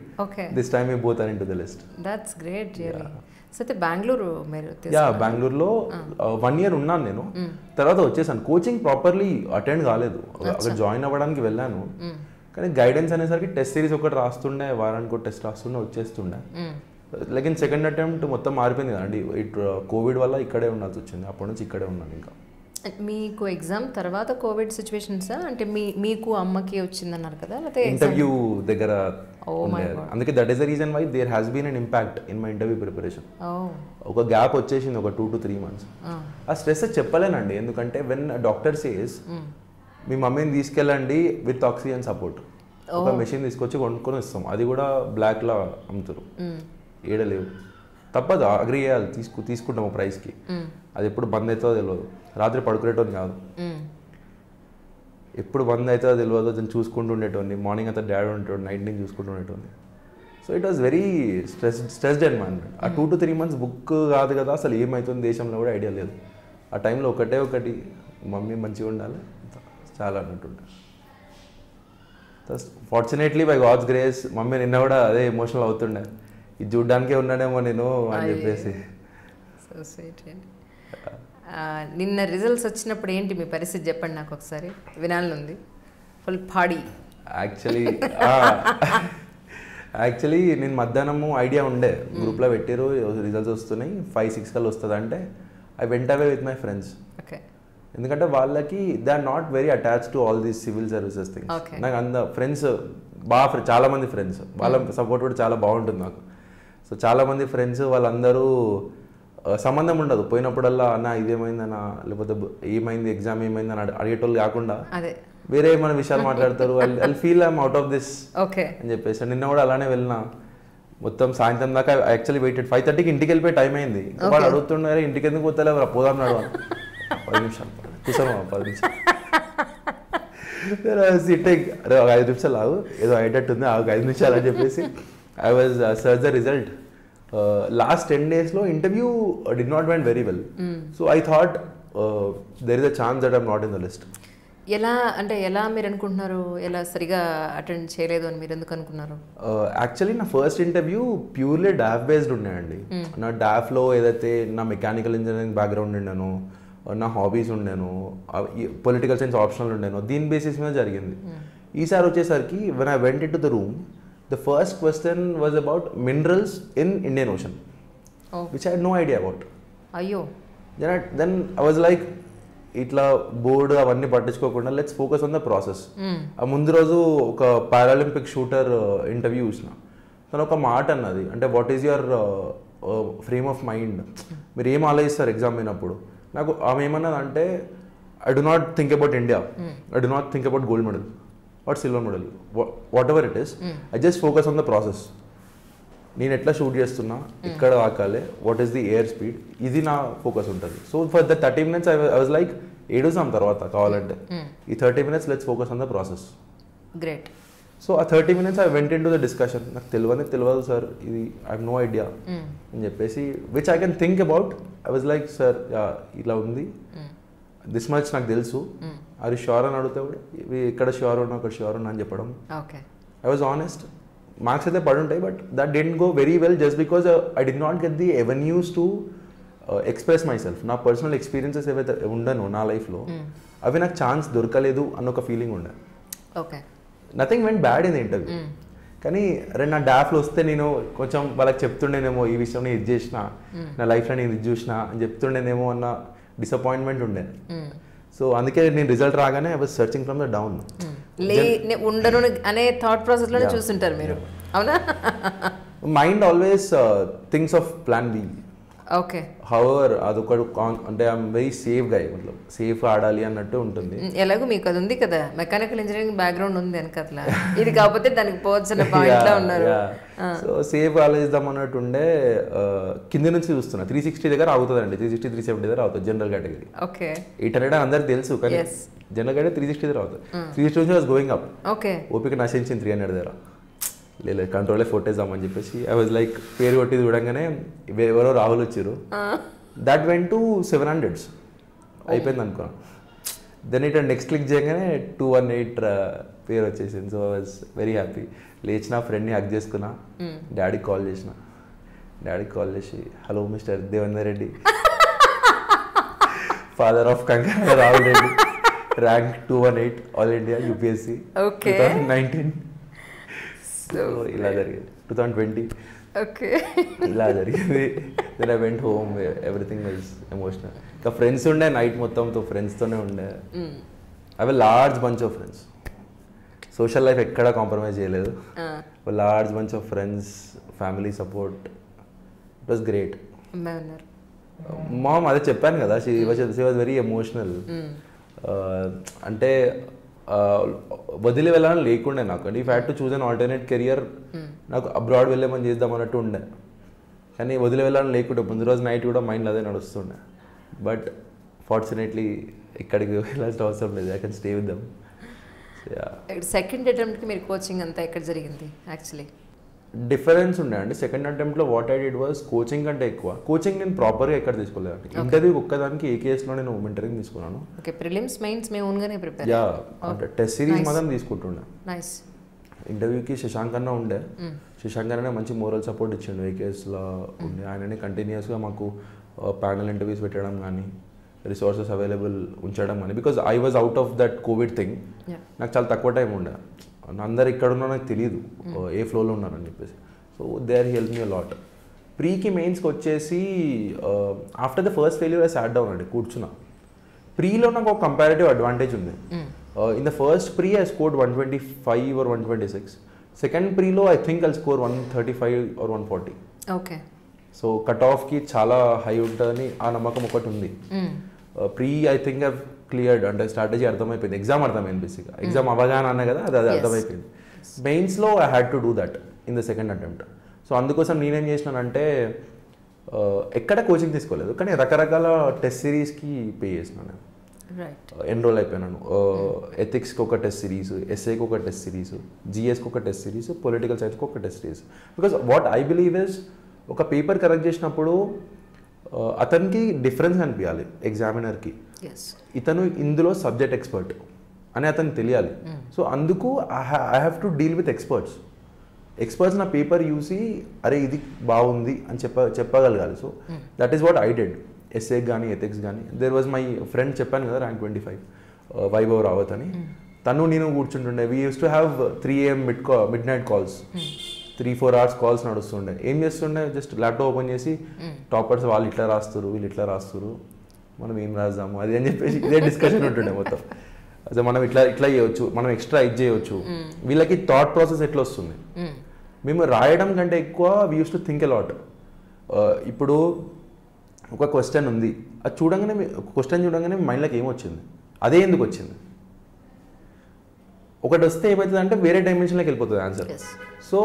This time we both are into the list. That's great, really. So అయితే బెంగళూరు మీరు బెంగళూరులో 1 year ఉన్నాను నేను. తర్వాత వచ్చేసాను. కోచింగ్ ప్రాపర్లీ అటెండ్ కాలేదు, అక్కడ జాయిన్ అవ్వడానికి వెళ్ళాను, కానీ గైడెన్స్ అనేసరికి టెస్ట్ సిరీస్ ఒకటి రాస్తుండే, వారానికి ఒక టెస్ట్ రాస్తుండే, వచ్చేస్తుండే. లైక్ ఇన్ సెకండ్ అటెంప్ట్ మొత్తం మారిపోయింది కదండి. కోవిడ్ వల్ల ఇక్కడే ఉండాల్సి వచ్చింది, అప్పటి నుంచి ఇక్కడే ఉన్నాను ఇంకా. మీకు ఎగ్జామ్ తర్వాత కోవిడ్ సిచ్యువేషన్సా అంటే మీకు అమ్మకి వచ్చిందన్నారు కదా, లేకపోతే ఇంటర్వ్యూ దగ్గర అందుకే that is the reason why there has been an impact in my interview preparation. ఒక గ్యాప్ వచ్చేసింది ఒక 2 to 3 months. ఆ స్ట్రెస్ చెప్పలేనండి, ఎందుకంటే వెన్ డాక్టర్ సేస్ మీ మమ్మీని తీసుకెళ్ళండి విత్ ఆక్సిజన్ సపోర్ట్, ఒక మెషిన్ తీసుకొచ్చి కొనుక్కొని ఇస్తాం, అది కూడా బ్లాక్లో అమ్ముతారు, ఏడలేవు, తప్పదు అగ్రి చేయాలి, తీసుకుంటాము ప్రైస్కి. అది ఎప్పుడు బంద్ అవుతుందో తెలియదు, రాత్రి పడుకునేటోని కాదు, ఎప్పుడు బంద్ అవుతుందో తెలియదు, దాన్ని చూసుకుంటూ ఉండేటోని, మార్నింగ్ అంతా డాడీ ఉండేటోని, నైట్ నుంచి చూసుకుంటూ ఉండేటోని. So it was very stressed environment. ఆ 2 to 3 months బుక్ కాదు కదా, అసలు ఏమవుతుంది దేశంలో కూడా ఐడియా లేదు. ఆ టైంలో ఒకటి మమ్మీ మంచిగా ఉండాలి చాలా అన్నట్టుంటారు. Fortunately by God's grace mummy నిన్న కూడా అదే ఎమోషనల్ అవుతుండే, ఇది చూడ్డానికే ఉన్నానేమో నేను అని చెప్పేసి. నిన్న రిజల్ట్స్ వచ్చినప్పుడు ఏంటి మీ పరిస్థితి చెప్పండి నాకు ఒకసారి, వినాలనుంది. ఫుల్ పాడి యాక్చువల్లీ నేను మధ్యాహ్నము ఐడియా ఉండే, గ్రూప్లో పెట్టారు రిజల్ట్స్ వస్తున్నాయి 5-6 కల్లా వస్తుంది అంటే, I went away with my friends. ఎందుకంటే వాళ్ళకి they are not very attach to all these civil services things. నాకు అంత ఫ్రెండ్స్ బాగా చాలా మంది ఫ్రెండ్స్, వాళ్ళ సపోర్ట్ కూడా చాలా బాగుంటుంది నాకు. సో చాలామంది ఫ్రెండ్స్ వాళ్ళందరూ సంబంధం ఉండదు, పోయినప్పుడల్లా అన్న ఇదేమైందన్నా, లేకపోతే ఏమైంది ఎగ్జామ్ ఏమైంది అని అడిగేటోళ్ళు కాకుండా వేరే ఏమైనా విషయాలు మాట్లాడతారు. I feel I'm out of this అని చెప్పేసి. నిన్న కూడా అలానే వెళ్ళినా మొత్తం సాయంత్రం దాకా. యాక్చువల్లీ వెయిటెడ్ 5:30కి ఇంటికి వెళ్ళిపోయి టైం అయింది. వాళ్ళు అడుగుతున్నారు ఇంటికి ఎందుకు పోతలే, పోదాం నడు 10 నిమిషాలు కూర్చోను 10 నిమిషాలు సిట్టింగ్, అరే ఒక 5 నిమిషాలు ఆగు, ఏదో అయ్యేటట్టుంది ఒక 5 నిమిషాలు అని చెప్పేసి I was search the result. Last 10 daysలో interview did not went very well. So I thought there is a chance that I'm not in the list. ఎలా మీరు అనుకుంటున్నారు, ఎలా సరిగా అటెండ్ చేయలేదు అని మీరు ఎందుకు అనుకున్నారు? యాక్చువల్లీ నా first interview purely DOF based ఉన్నాయండి. నా డాఫ్లో ఏదైతే నా మెకానికల్ ఇంజనీరింగ్ బ్యాక్గ్రౌండ్ ఉండేను, నా హాబీస్ ఉండేను, పొలిటికల్ సైన్స్ ఆప్షనల్ ఉండేను, దీని బేసిస్ మీద జరిగింది. ఈసారి వచ్చేసరికి when I went into the room, the first question was about minerals in Indian Ocean, which I had no idea about. Ayyo. Then I was like, ఇట్లా board అవన్నీ పట్టించుకోకుండా let's focus on the process. ఆ ముందు రోజు ఒక Paralympic shooter interview చూసిన, తను ఒక మాట అన్నది, అంటే what is your frame of mind, మీరు ఏం ఆలోచిస్తారు ఎగ్జామ్ అయినప్పుడు. నాకు ఆమె ఏమన్నది అంటే, I do not think about India, I do not think about gold medal or silver medal, whatever it is, I just focus on the process. నేను ఎట్లా షూట్ చేస్తున్నా, ఎక్కడ ఆకాలి, what is the air speed, ఇది నా focus ఉంటుంది. So for the 30 minutes I was like ఏడుసాం తర్వాత కావాలంటే, ఈ 30 minutes let's focus on the process. Great. So ఆ 30 minutes I went in to the discussion. నాకు తెలియదు సార్, ఇది ఐ హ్యావ్ నో ఐడియా అని చెప్పేసి, which I can think about. I was like sir ఇలా ఉంది, దిస్ మచ్ నాకు తెలుసు, అది ష్యూర్ అని అడిగితే కూడా ఇక్కడ ష్యూర్ ఉన్నా అక్కడ ష్యూర్ ఉన్నా అని చెప్పడం. I was honest. మార్క్స్ అయితే పడి ఉంటాయి, but that didn't go very well just because I did not get the avenues to express my self. నా పర్సనల్ ఎక్స్పీరియన్సెస్ ఏవైతే ఉండను నా లైఫ్లో, అవి నాకు ఛాన్స్ దొరకలేదు అన్న ఒక ఫీలింగ్ ఉండే. Nothing vent bad in the interview, కానీ నా డాఫ్లో వస్తే నేను కొంచెం వాళ్ళకి చెప్తుండేనేమో ఈ విషయం నేను ఇది చేసిన, నా లైఫ్లో నేను ఇది చూసిన అని చెప్తుండేనేమో అన్న డిసప్పాయింట్మెంట్ ఉండే. సో అందుకే నేను రిజల్ట్ రాగానే I was searching from the down. ఉండను అనే థాట్ ప్రాసెస్ లోనే చూస్తుంటారు మీరు, అవునా? Mind always thinks of plan B. Okay. However అదొకటి, అంటే I'm very safe guy, safe ఆడాలి అన్నట్టు ఉంటుంది. ఎలాగో మీకు అది ఉంది కదా, మెకానికల్ ఇంజనీరింగ్ బ్యాక్గ్రౌండ్ ఉంది వెనకట్లా, ఇది కాకపోతే దానికి పోవాల్సిన పాయింట్ లో ఉన్నారు. సో సేఫ్ ఆలోచిద్దాం అన్నట్టు ఉండే. కింద నుంచి చూస్తున్నా 360 దగ్గర అవుతుందండి, 360, 370 దగ్గర అవుతుంది జనరల్ కేటగిరీ. ఓకే. 800 అందరికి తెలుసు, కానీ జనరల్ కేటగిరీ 360 దగ్గర అవుతుంది. 360 నుంచి వాజ్ గోయింగ్ అప్. ఓకే. ఓపిక నశించింది 300 దగ్గర. లేదు కంట్రోలే ఫోటేద్దామని చెప్పేసి ఐ వాజ్ లైక్, పేరు కొట్టి చూడంగానే ఎవరో రాహుల్ వచ్చారు. దట్ వెంట్ టు 700s అయిపోయింది అనుకున్నా. దెన్ ఇట్ నెక్స్ట్ క్లిక్ చేయగానే 218 పేరు వచ్చేసింది. So I was very happy. లేచిన ఫ్రెండ్ని హక్ చేసుకున్నా, డాడీకి కాల్ చేసిన. డాడీకి కాల్ చేసి, hello mister Devender Reddy, father of Kankara Rahul Reddy, rank 218 all India UPSC 2019. ఇలా జరిగింది 2020. ఓకే. ఇలా జరిగింది. Then I went home, everything was emotional. ఇంకా ఫ్రెండ్స్ ఉండే, నైట్ మొత్తంతో ఫ్రెండ్స్తోనే ఉండే. I have a large bunch of friends. Social life ఎక్కడా కాంప్రమైజ్ చేయలేదు. Large bunch of friends, family support, it was great. Mom అదే చెప్పాను కదా, షీ వాజ్ వెరీ ఎమోషనల్. అంటే వదిలి వెళ్ళాలని లేకుండే నాకు. అంటే if had to choose an alternate career, నాకు అబ్రాడ్ వెళ్ళేమని చేద్దాం అన్నట్టు ఉండే. కానీ వదిలి వెళ్ళాలని లేకుంటే ముందు రోజు నైట్ కూడా మైండ్లో అదే నడుస్తుండే. బట్ ఫార్చునేట్లీ ఇక్కడికి వెళ్ళాల్సిన అవసరం లేదు. I can stay with them. Second అటెంప్ట్కి మీరు కోచింగ్ అంతా ఎక్కడ జరిగింది యాక్చువల్లీ? డిఫరెన్స్ ఉండే అండి. సెకండ్ అటెంప్ట్లో what I did was coaching కంటే ఎక్కువ కోచింగ్ నేను ప్రాపర్గా ఎక్కడ తీసుకోలేదు. ఇంటర్వ్యూ ఒక్కదానికి ఏకేఎస్లో నేను ఇంటర్వ్యూ తీసుకున్నాను. ఓకే, ప్రిలిమ్స్ మెయిన్స్ మేము ఓన్గానే ప్రిపేర్. యా, అంటే టెస్ట్ సిరీస్ మాత్రం తీసుకుంటుండే. నైస్. ఇంటర్వ్యూకి శశాంక్ అన్న ఉండే. శశాంక్ అన్న మంచి మోరల్ సపోర్ట్ ఇచ్చిండు. ఏకేఎస్లో ఉండే ఆయననే కంటిన్యూస్గా మాకు ప్యానల్ ఇంటర్వ్యూస్ పెట్టడం కానీ, రిసోర్సెస్ అవైలబుల్ ఉంచడం కానీ. Because I was out of that Covid thing. నాకు చాలా తక్కువ టైం ఉండే. అందరు ఇక్కడ ఉన్నా నాకు తెలియదు ఏ ఫ్లోలో ఉన్నారని చెప్పేసి. So they are help me lot. ప్రీకి మెయిన్స్కి వచ్చేసి after the first failure I sat down అండి, కూర్చున్నా. ప్రీలో నాకు ఒక కంపారిటివ్ అడ్వాంటేజ్ ఉంది. In the first pre I scored 125 or 126. Second ప్రీలో I think I score 135 or 140. Okay. So cut ఆఫ్కి చాలా హై ఉంటుందని ఆ నమ్మకం ఒకటి ఉంది. Pre I think I cleared, అంటే స్ట్రాటజీ అర్థమైపోయింది, ఎగ్జామ్ అర్థమైంది. బేసిక్గా ఎగ్జామ్ అవగానే అన్నా కదా, అది అర్థమైపోయింది. మెయిన్స్లో I had to do that in the second attempt. So అందుకోసం నేనేం చేసినానంటే ఎక్కడ కోచింగ్ తీసుకోలేదు, కానీ రకరకాల టెస్ట్ సిరీస్కి పే చేసినాను. ఎన్రోల్ అయిపోయినాను. ఎథిక్స్కి ఒక టెస్ట్ సిరీస్, ఎస్ఏకి ఒక టెస్ట్ సిరీస్, జిఎస్కి ఒక టెస్ట్ సిరీస్, పొలిటికల్ సైన్స్కి ఒక test series. Because what I believe is, ఒక పేపర్ కరెక్ట్ చేసినప్పుడు అతనికి డిఫరెన్స్ కనిపించాలి ఎగ్జామినర్కి. ఇతను ఇందులో సబ్జెక్ట్ ఎక్స్పర్ట్ అని అతనికి తెలియాలి. సో అందుకు I have to deal with experts. Experts నా పేపర్ చూసి అరే ఇది బాగుంది అని చెప్పగలగాలి. So that is what I did. ఎస్ఏకి కానీ ఎథిక్స్ కానీ. దేర్ వాజ్ మై ఫ్రెండ్, చెప్పాను కదా ర్యాంక్ 25, వైభవ్ రావత్ అని. తను నేను కూర్చుంటుండే. We use to have 3 AM midnight calls, 3-4 hours calls నడుస్తుండే. ఏం చేస్తుండే, జస్ట్ ల్యాప్టాప్ ఓపెన్ చేసి టాపర్స్ వాళ్ళు ఇట్లా రాస్తారు, వీళ్ళు ఇట్లా రాస్తారు, మనం ఏం రాద్దాము అది అని చెప్పేసి ఇదే డిస్కషన్ ఉంటుండే మొత్తం. అసలు మనం ఇట్లా చేయొచ్చు, మనం ఎక్స్ట్రా ఇది చేయొచ్చు. వీళ్ళకి థాట్ ప్రాసెస్ ఎట్లా వస్తుంది. మేము రాయడం కంటే ఎక్కువ we use to think a lot. ఇప్పుడు ఒక క్వశ్చన్ ఉంది, అది క్వశ్చన్ చూడంగానే మైండ్లోకి ఏమొచ్చింది, అదే ఎందుకు వచ్చింది. ఒకటి వస్తే ఏమవుతుంది అంటే వేరే డైమెన్షన్లోకి వెళ్ళిపోతుంది ఆన్సర్. సో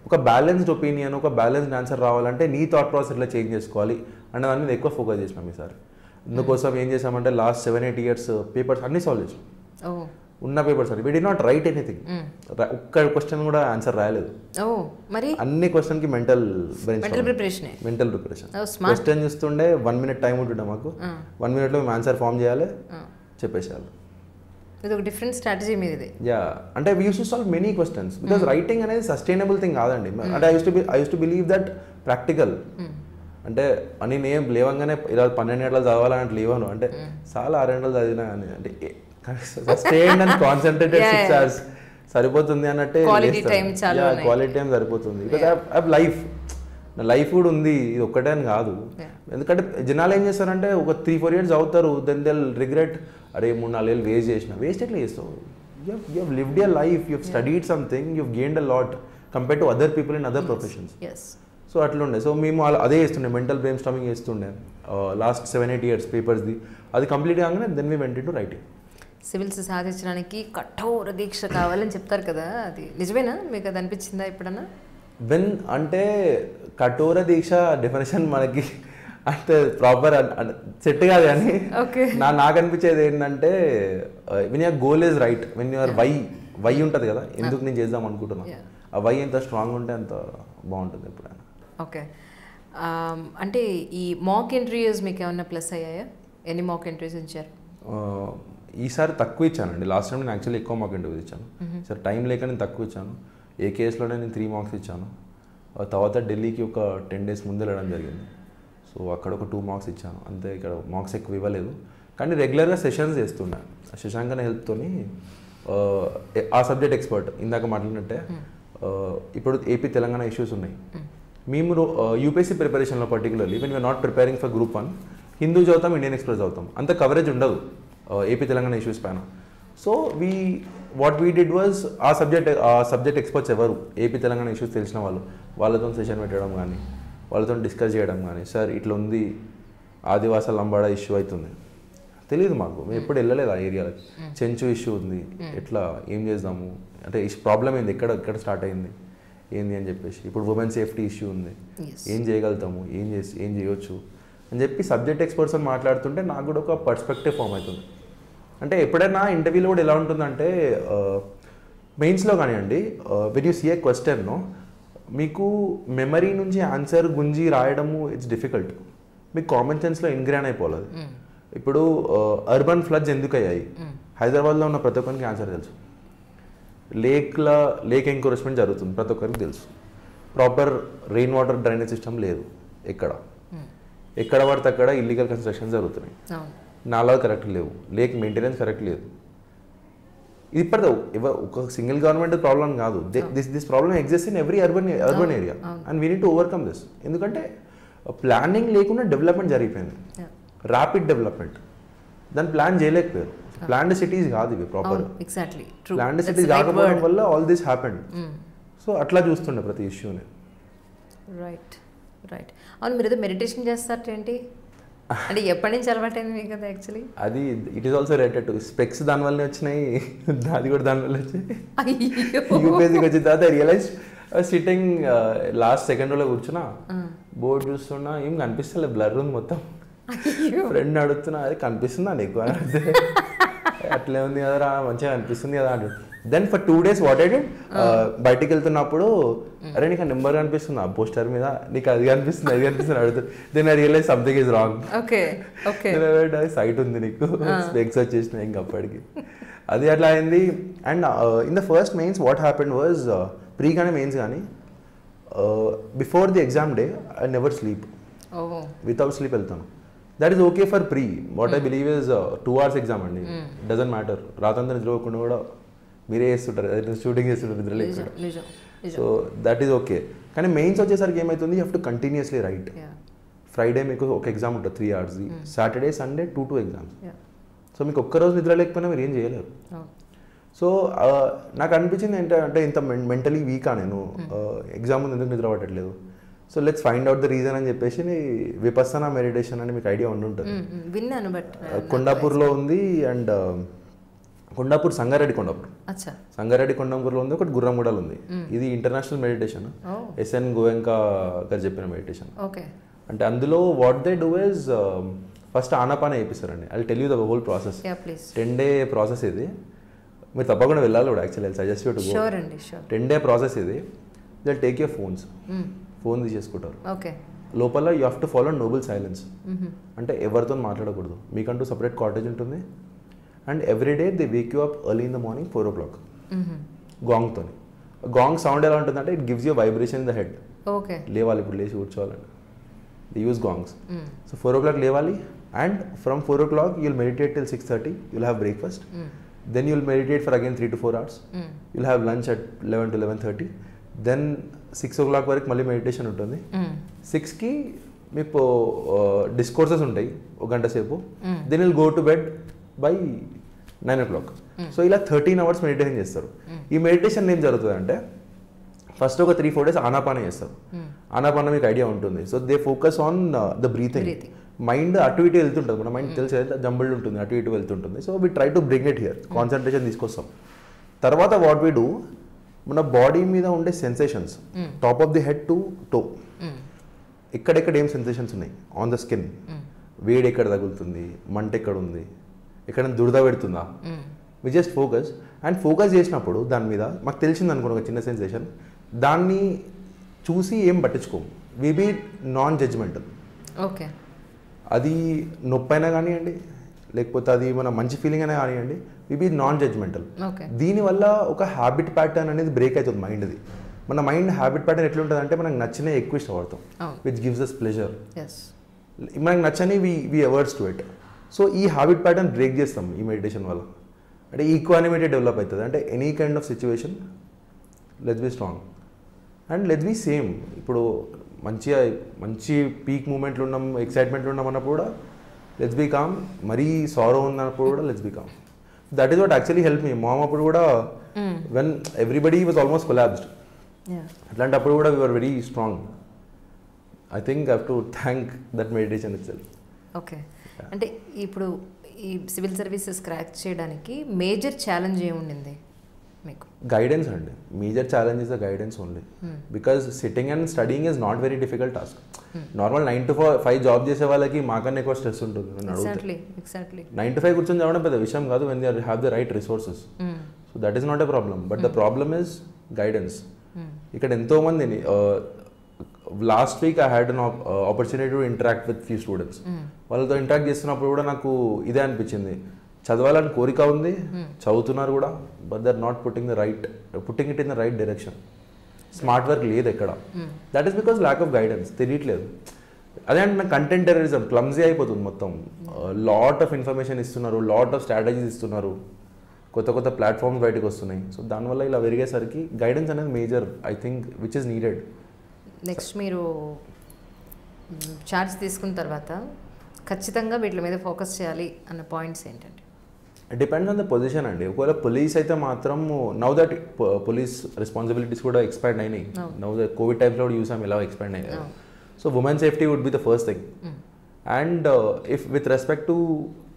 ఒక బ్యాలెన్స్డ్ ఒపీనియన్, ఒక బ్యాలెన్స్డ్ ఆన్సర్ రావాలంటే నీ థాట్ ప్రాసెస్ ఎట్లా చేంజ్ చేసుకోవాలి అనే దాని మీద ఎక్కువ ఫోకస్ చేసినాం ఈసారి. అందుకోసం ఏం చేసామంటే లాస్ట్ 7-8 years పేపర్స్ అన్ని సాల్వ్ చేసాం. ఉన్న పేపర్స్ అన్ని. We did not right anything. ఒక్క క్వశ్చన్ కూడా ఆన్సర్ రాయలేదు. అన్ని క్వశ్చన్కి మెంటల్ ప్రిపరేషన్. క్వశ్చన్ చూస్తుండే 1 minute టైం ఉంటుండే మాకు. 1 minute మేము ఆన్సర్ ఫామ్ చేయాలి, చెప్పేసేయాలి. ఇది ఒక డిఫరెంట్ స్ట్రాటజీ మీది. యా, అంటే we use to solve many questions. Because writing అనేది సస్టైనబుల్ థింగ్ కాదండి. అంటే I use to believe that practical. అంటే అని నేను లేవంగానే ఇలా 12 గంటలు చదవాలని లేవను. అంటే చాలా 6 గంటలు చదివినా కానీ అంటే సస్టైన్డ్ అండ్ కాన్సన్ట్రేటెడ్ 6 hours సరిపోతుంది అన్నట్టే. క్వాలిటీ టైం సరిపోతుంది. బికాస్ ఐ హావ్ లైఫ్, నా లైఫ్ కూడా ఉంది, ఇది ఒక్కటే అని కాదు. ఎందుకంటే జనాలు ఏం చేస్తారంటే ఒక 3-4 years అవుతారు, దెన్ దే రిగ్రెట్, అరే 3-4 years వేస్ట్ చేసిన. వేస్ట్ ఎట్లా చేస్తావు? You have lived your life, you have studied something, you have gained a lot compare to other people in other professions. So అట్లుండే. సో మేము అదే చేస్తుండే, మెంటల్ బ్రెయిన్ స్టార్మింగ్ చేస్తుండే last 7-8 years పేపర్స్ది. అది కంప్లీట్ కాగానే then we went into writing. Civils సాధించడానికి కఠోర దీక్ష కావాలని చెప్తారు కదా, అది నిజమేనా? మీకు అది అనిపించిందా ఎప్పుడన్నా? అంటే కఠోర దీక్ష డెఫినేషన్ మనకి అంటే ప్రాపర్ సెట్ కాదు. కానీ నాకు అనిపించేది ఏంటంటే when your goal is right, when your why ఉంటుంది కదా, ఎందుకు నేను చేద్దాం అనుకుంటున్నా, ఆ వై ఎంత స్ట్రాంగ్ ఉంటే అంత బాగుంటుంది ఎప్పుడైనా. ఓకే, అంటే ఈ మాక్ ఇంటర్వ్యూస్ మీకు ఏమన్నా ప్లస్ అయ్యాయా? ఎన్ని మాక్ ఇంటర్వ్యూస్ ఇచ్చారు? ఈసారి తక్కువ ఇచ్చానండి. లాస్ట్ టైం నేను యాక్చువల్లీ ఎక్కువ మాక్ ఇంటర్వ్యూస్ ఇచ్చాను. సార్ టైం లేక నేను తక్కువ ఇచ్చాను. ఏ కేసులోనే నేను 3 marks ఇచ్చాను. తర్వాత ఢిల్లీకి ఒక 10 days ముందు వెళ్ళడం జరిగింది. సో అక్కడ ఒక 2 marks ఇచ్చాను అంతే. ఇక్కడ మార్క్స్ ఎక్కువ ఇవ్వలేదు. కానీ రెగ్యులర్గా సెషన్స్ చేస్తున్నాను. శశాంక్ అనే హెల్ప్తోని ఆ సబ్జెక్ట్ ఎక్స్పర్ట్ ఇందాక మాట్లాడినట్టే ఇప్పుడు ఏపీ తెలంగాణ ఇష్యూస్ ఉన్నాయి. మేము యూపీఎస్సీ ప్రిపరేషన్లో particularly when you are not preparing for group 1 Hindu చదువుతాం, ఇండియన్ ఎక్స్ప్రెస్ చదువుతాం, అంత కవరేజ్ ఉండదు ఏపీ తెలంగాణ ఇష్యూస్ పైన. So what we did was ఆ సబ్జెక్ట్ ఎక్స్పర్ట్స్ ఎవరు ఏపీ తెలంగాణ ఇష్యూస్ తెలిసిన వాళ్ళతో సెషన్ పెట్టడం కానీ, వాళ్ళతో డిస్కస్ చేయడం కానీ, సార్ ఇట్లా ఉంది ఆదివాసాల లంబాడ ఇష్యూ అవుతుంది, తెలియదు మాకు, మేము ఎప్పుడు వెళ్ళలేదు ఆ ఏరియాలకి, చెంచు ఇష్యూ ఉంది, ఎట్లా ఏం చేద్దాము అంటే ప్రాబ్లం ఏంది, ఎక్కడ స్టార్ట్ అయింది ఏంది అని చెప్పేసి, ఇప్పుడు ఉమెన్ సేఫ్టీ ఇష్యూ ఉంది, ఏం చేయగలుగుతాము, ఏం చేయొచ్చు అని చెప్పి సబ్జెక్ట్ ఎక్స్పర్ట్స్ అని మాట్లాడుతుంటే నాకు కూడా ఒక పర్స్పెక్టివ్ ఫామ్ అవుతుంది. అంటే ఎప్పుడైనా ఇంటర్వ్యూలో కూడా ఎలా ఉంటుందంటే మెయిన్స్లో కానివ్వండి, when you see a question మీకు మెమరీ నుంచి ఆన్సర్ గుంజి రాయడము ఇట్స్ డిఫికల్ట్, మీకు కామన్ సెన్స్లో ఇన్గ్రాన్ అయిపోలేదు. ఇప్పుడు అర్బన్ ఫ్లడ్స్ ఎందుకు అయ్యాయి, హైదరాబాద్లో ఉన్న ప్రతి ఒక్కరికి ఆన్సర్ తెలుసు. లేక్ ఎంకరేజ్మెంట్ జరుగుతుంది ప్రతి ఒక్కరికి తెలుసు. Proper rain water drainage system లేదు, ఎక్కడ పడితే అక్కడ ఇల్లీగల్ కన్స్ట్రక్షన్ జరుగుతున్నాయి, నాలాలు కరెక్ట్ లేవు, లేక్ మెయింటెనెన్స్ కరెక్ట్ లేదు. ఇది ఇప్పటిదో ఒక సింగిల్ గవర్నమెంట్ ప్రాబ్లం కాదు, this problem exist in every urban area and we need to overcome this. ఎందుకంటే ప్లానింగ్ లేకుండా డెవలప్మెంట్ జరిగిపోయింది, ర్యాపిడ్ డెవలప్మెంట్, దాన్ని ప్లాన్ చేయలేకపోయారు. ప్లాన్డ్ సిటీస్ కాదు ఇవి ప్రాపర్, ప్లాన్డ్ సిటీస్ కాకపోవడం వల్ల ఆల్ దిస్ హ్యాపెండ్. సో అట్లా చూస్తుండే ప్రతి ఇష్యూని. రైట్. అవును, మీరు ఏదో మెడిటేషన్ చేస్తారు ఏంటి అంటే ఎప్పటి నుంచి అలవాటైంది మీకు కదా? యాక్చువల్లీ అది it is also related to specs, దానివల్లనే వచ్చినాయి, అది కూడా దానివల్ల వచ్చాయి. యూపీఎస్సీకి వచ్చిన తర్వాత రియలైజ్ సిట్టింగ్ లాస్ట్ సెకండ్ రోలో కూర్చున్నా, బోర్డు చూస్తున్నా, ఏం కనిపిస్తలే, బ్లర్ ఉంది మొత్తం. ఫ్రెండ్ అడుగుతున్నా, అది కనిపిస్తుందా నీకు అని అడిగితే, అట్లే ఉంది కదరా మంచిగా అనిపిస్తుంది కదా అంటు. Then for 2 days what I did, బయటికి వెళ్తున్నప్పుడు అరే నీకు ఆ నెంబర్ కనిపిస్తుంది ఆ పోస్టర్ మీద, నీకు అది కనిపిస్తుంది అడుగుతుంది. Then I realize something is wrong. Sight ఉంది నీకు, స్పెక్స్ వచ్చేసినాయి ఇంకప్పటికి. అది అట్లా అయింది. And in the first mains what happened was, pre కానీ మెయిన్స్ కానీ before the exam day I never sleep, without sleep వెళ్తాను. That is okay for pre. What I believe is 2 hours exam అండి, doesn't matter. రాత్రంతా నిద్రపోకుండా కూడా మీరే చేస్తుంటారు, shooting చేస్తుంటారు నిద్రలో ఇక్కడ. So that is okay. కానీ మెయిన్స్ వచ్చేసరికి ఏమవుతుంది, you have to continuously right. Friday మీకు ఒక ఎగ్జామ్ ఉంటుంది 3 hours, Saturday Sunday 2 exams. So మీకు ఒక్కరోజు నిద్ర లేకపోయినా మీరు ఏం చేయలేరు. సో నాకు అనిపించింది ఏంటంటే ఇంత మెంటలీ వీకా నేను, ఎగ్జామ్ ముందు ఎందుకు నిద్ర పట్టట్లేదు. So let's find out the reason అని చెప్పేసి విపස්සనా మెడిటేషన్ అని మీకు ఐడియా ఉండుంటుంది, కొండాపూర్లో ఉంది. అండ్ కొండాపూర్ సంగారెడ్డి కొండాపూర్లో ఉంది, ఒకటి గుర్రంగూడలో ఉంది. ఇది ఇంటర్నేషనల్ మెడిటేషన్, ఎస్ఎన్ గోయంకా గారు చెప్పిన మెడిటేషన్. అంటే అందులో what they do is first ఆనాపాన చేపిస్తారండి. I tell you the whole process, 10 day process ఇది. మీరు తప్పకుండా వెళ్ళాలి కూడా, actually suggest you to go. 10 day process ఇది. దే టేక్ యూర్ ఫోన్ తీసేసుకుంటారు. లోపల you have to follow noble silence, అంటే ఎవరితో మాట్లాడకూడదు, మీకంటూ సపరేట్ కాటేజ్ ఉంటుంది. And every day they wake you up early in the morning 4 o'clock గాంగ్తో. Gong sound ఎలా ఉంటుందంటే it gives you vibration in the head. లేవాలి, ఇప్పుడు లేచి కూర్చోవాలండి, దే యూస్ గాంగ్స్. సో 4 o'clock లేవాలి. And from 4 o'clock you'll meditate till 6:30, you'll have breakfast, then you'll meditate for again 3 to 4 hours, you'll have lunch at 11 to 11:30, then 6 o'clock వరకు మళ్ళీ meditation ఉంటుంది. 6కి మీకు discourses ఉంటాయి 1 గంట సేపు. Then will go to bed by 9 o'clock. So ఇలా 13 hours meditation చేస్తారు. ఈ మెడిటేషన్ ఏం జరుగుతుంది అంటే ఫస్ట్ ఒక 3-4 days ఆనాపాన చేస్తారు. ఆనాపాన మీకు ఐడియా ఉంటుంది. So they focus on the breathing. Mind అటు ఇటు వెళ్తుంటుంది, మన మైండ్ తెలిసి జంబుల్డ్ ఉంటుంది, అటు ఇటు వెళ్తుంటుంది. So we try to bring it here, concentration తీసుకొస్తాం. తర్వాత వాట్ వీ డూ, మన బాడీ మీద ఉండే sensations top of the head to toe, ఎక్కడెక్కడ ఏం సెన్సేషన్స్ ఉన్నాయి ఆన్ ద స్కిన్, వేడి ఎక్కడ తగులుతుంది, మంట ఎక్కడ ఉంది, ఎక్కడైనా దురద పెడుతుందా, we just focus. And focus చేసినప్పుడు దాని మీద మాకు తెలిసింది అనుకోండి ఒక చిన్న సెన్సేషన్, దాన్ని చూసి ఏం పట్టించుకోము. We be non judgmental. Okay, అది నొప్పి అయినా కానివ్వండి, లేకపోతే అది మన మంచి ఫీలింగ్ అయినా కానివ్వండి, వి బీ నాన్ జడ్జ్మెంటల్. దీనివల్ల ఒక హ్యాబిట్ ప్యాటర్న్ అనేది బ్రేక్ అవుతుంది మైండ్ది. మన మైండ్ హ్యాబిట్ ప్యాటర్న్ ఎట్లుంటుంది అంటే మనకు నచ్చిన ఎక్కువ ఇష్టపడతాం, విచ్ గివ్స్ అస్ ప్లెజర్. మనకు నచ్చని we averse to it. So ఈ హ్యాబిట్ ప్యాటర్న్ బ్రేక్ చేస్తాం ఈ మెడిటేషన్ వల్ల. అంటే ఈక్వానిమిటీ డెవలప్ అవుతుంది. అంటే any kind of situation, let's be strong. And let's be same. ఇప్పుడు మంచి పీక్ మూమెంట్లు ఉన్నాం, ఎక్సైట్మెంట్లు ఉన్నాం అన్నప్పుడు కూడా లెట్స్ బీ కామ్. మరీ సారో ఉన్నప్పుడు కూడా let's be calm. That is what actually help me. Ma'am అప్పుడు కూడా when everybody was almost collapsed, అట్లాంటప్పుడు కూడా we are very strong. I think I have to thank that meditation itself. Okay, అంటే ఇప్పుడు ఈ సివిల్ సర్వీసెస్ క్రాక్ చేయడానికి major challenge ఏముండింది మీకు? గైడెన్స్ అండి. Major challenge is the guidance only. Because sitting and studying is not very difficult task. Normal 9 to 5 job చేసే వాళ్ళకి మాకన్నా ఎక్కువ స్ట్రెస్ ఉంటుంది. 9 to 5 కూర్చొని చదవడం పెద్ద విషయం కాదు when they have the right resources. So that is not a problem. But the problem is guidance. ఇక్కడ ఎంతో మందిని last week I had an opportunity to interact with few students. వాళ్ళతో ఇంటరాక్ట్ చేస్తున్నప్పుడు కూడా నాకు ఇదే అనిపించింది, చదవాలని కోరిక ఉంది, చదువుతున్నారు కూడా, but they are not putting it in the right direction. Smart work లేదు ఎక్కడ. That is because lack of guidance. తెలియట్లేదు. అదే అంటే కంటెంట్ టెర్రరిజం క్లమ్జీ అయిపోతుంది మొత్తం. లాట్ ఆఫ్ ఇన్ఫర్మేషన్ ఇస్తున్నారు, లాట్ ఆఫ్ స్ట్రాటజీస్ ఇస్తున్నారు, కొత్త ప్లాట్ఫామ్స్ బయటకు వస్తున్నాయి. సో దానివల్ల ఇలా పెరిగేసరికి గైడెన్స్ అనేది major I think which is needed. Next మీరు చార్జ్ తీసుకున్న తర్వాత ఖచ్చితంగా వీటి మీద ఫోకస్ చేయాలి అన్న పాయింట్స్ ఏంటంటే? డిపెండ్స్ ఆన్ ద పొజిషన్ అండి. ఒకవేళ పోలీస్ అయితే మాత్రం నౌ దట్ పోలీస్ రెస్పాన్సిబిలిటీస్ కూడా ఎక్స్పాండ్ అయినాయి. నౌ ద కోవిడ్ టైమ్స్లో కూడా చూసాం ఎలా ఎక్స్పాండ్ అయ్యాయి. So women safety would be the first thing. And if with respect to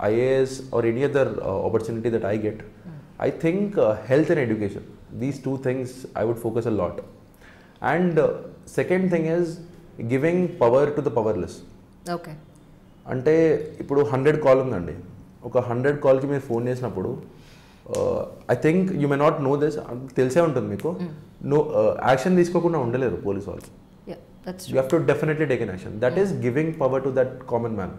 IAS or any other opportunity that I get, I think health and education, these two things I would focus a lot. And second thing is giving power to the powerless. Okay. అంటే ఇప్పుడు 100 call ఉందండి. ఒక 100 కాల్కి మీరు phone చేసినప్పుడు I think you may not know this, తెలిసే ఉంటుంది మీకు, action తీసుకోకుండా ఉండలేరు పోలీస్ వాళ్ళు. You have to definitely take an action. That is giving power to that common man.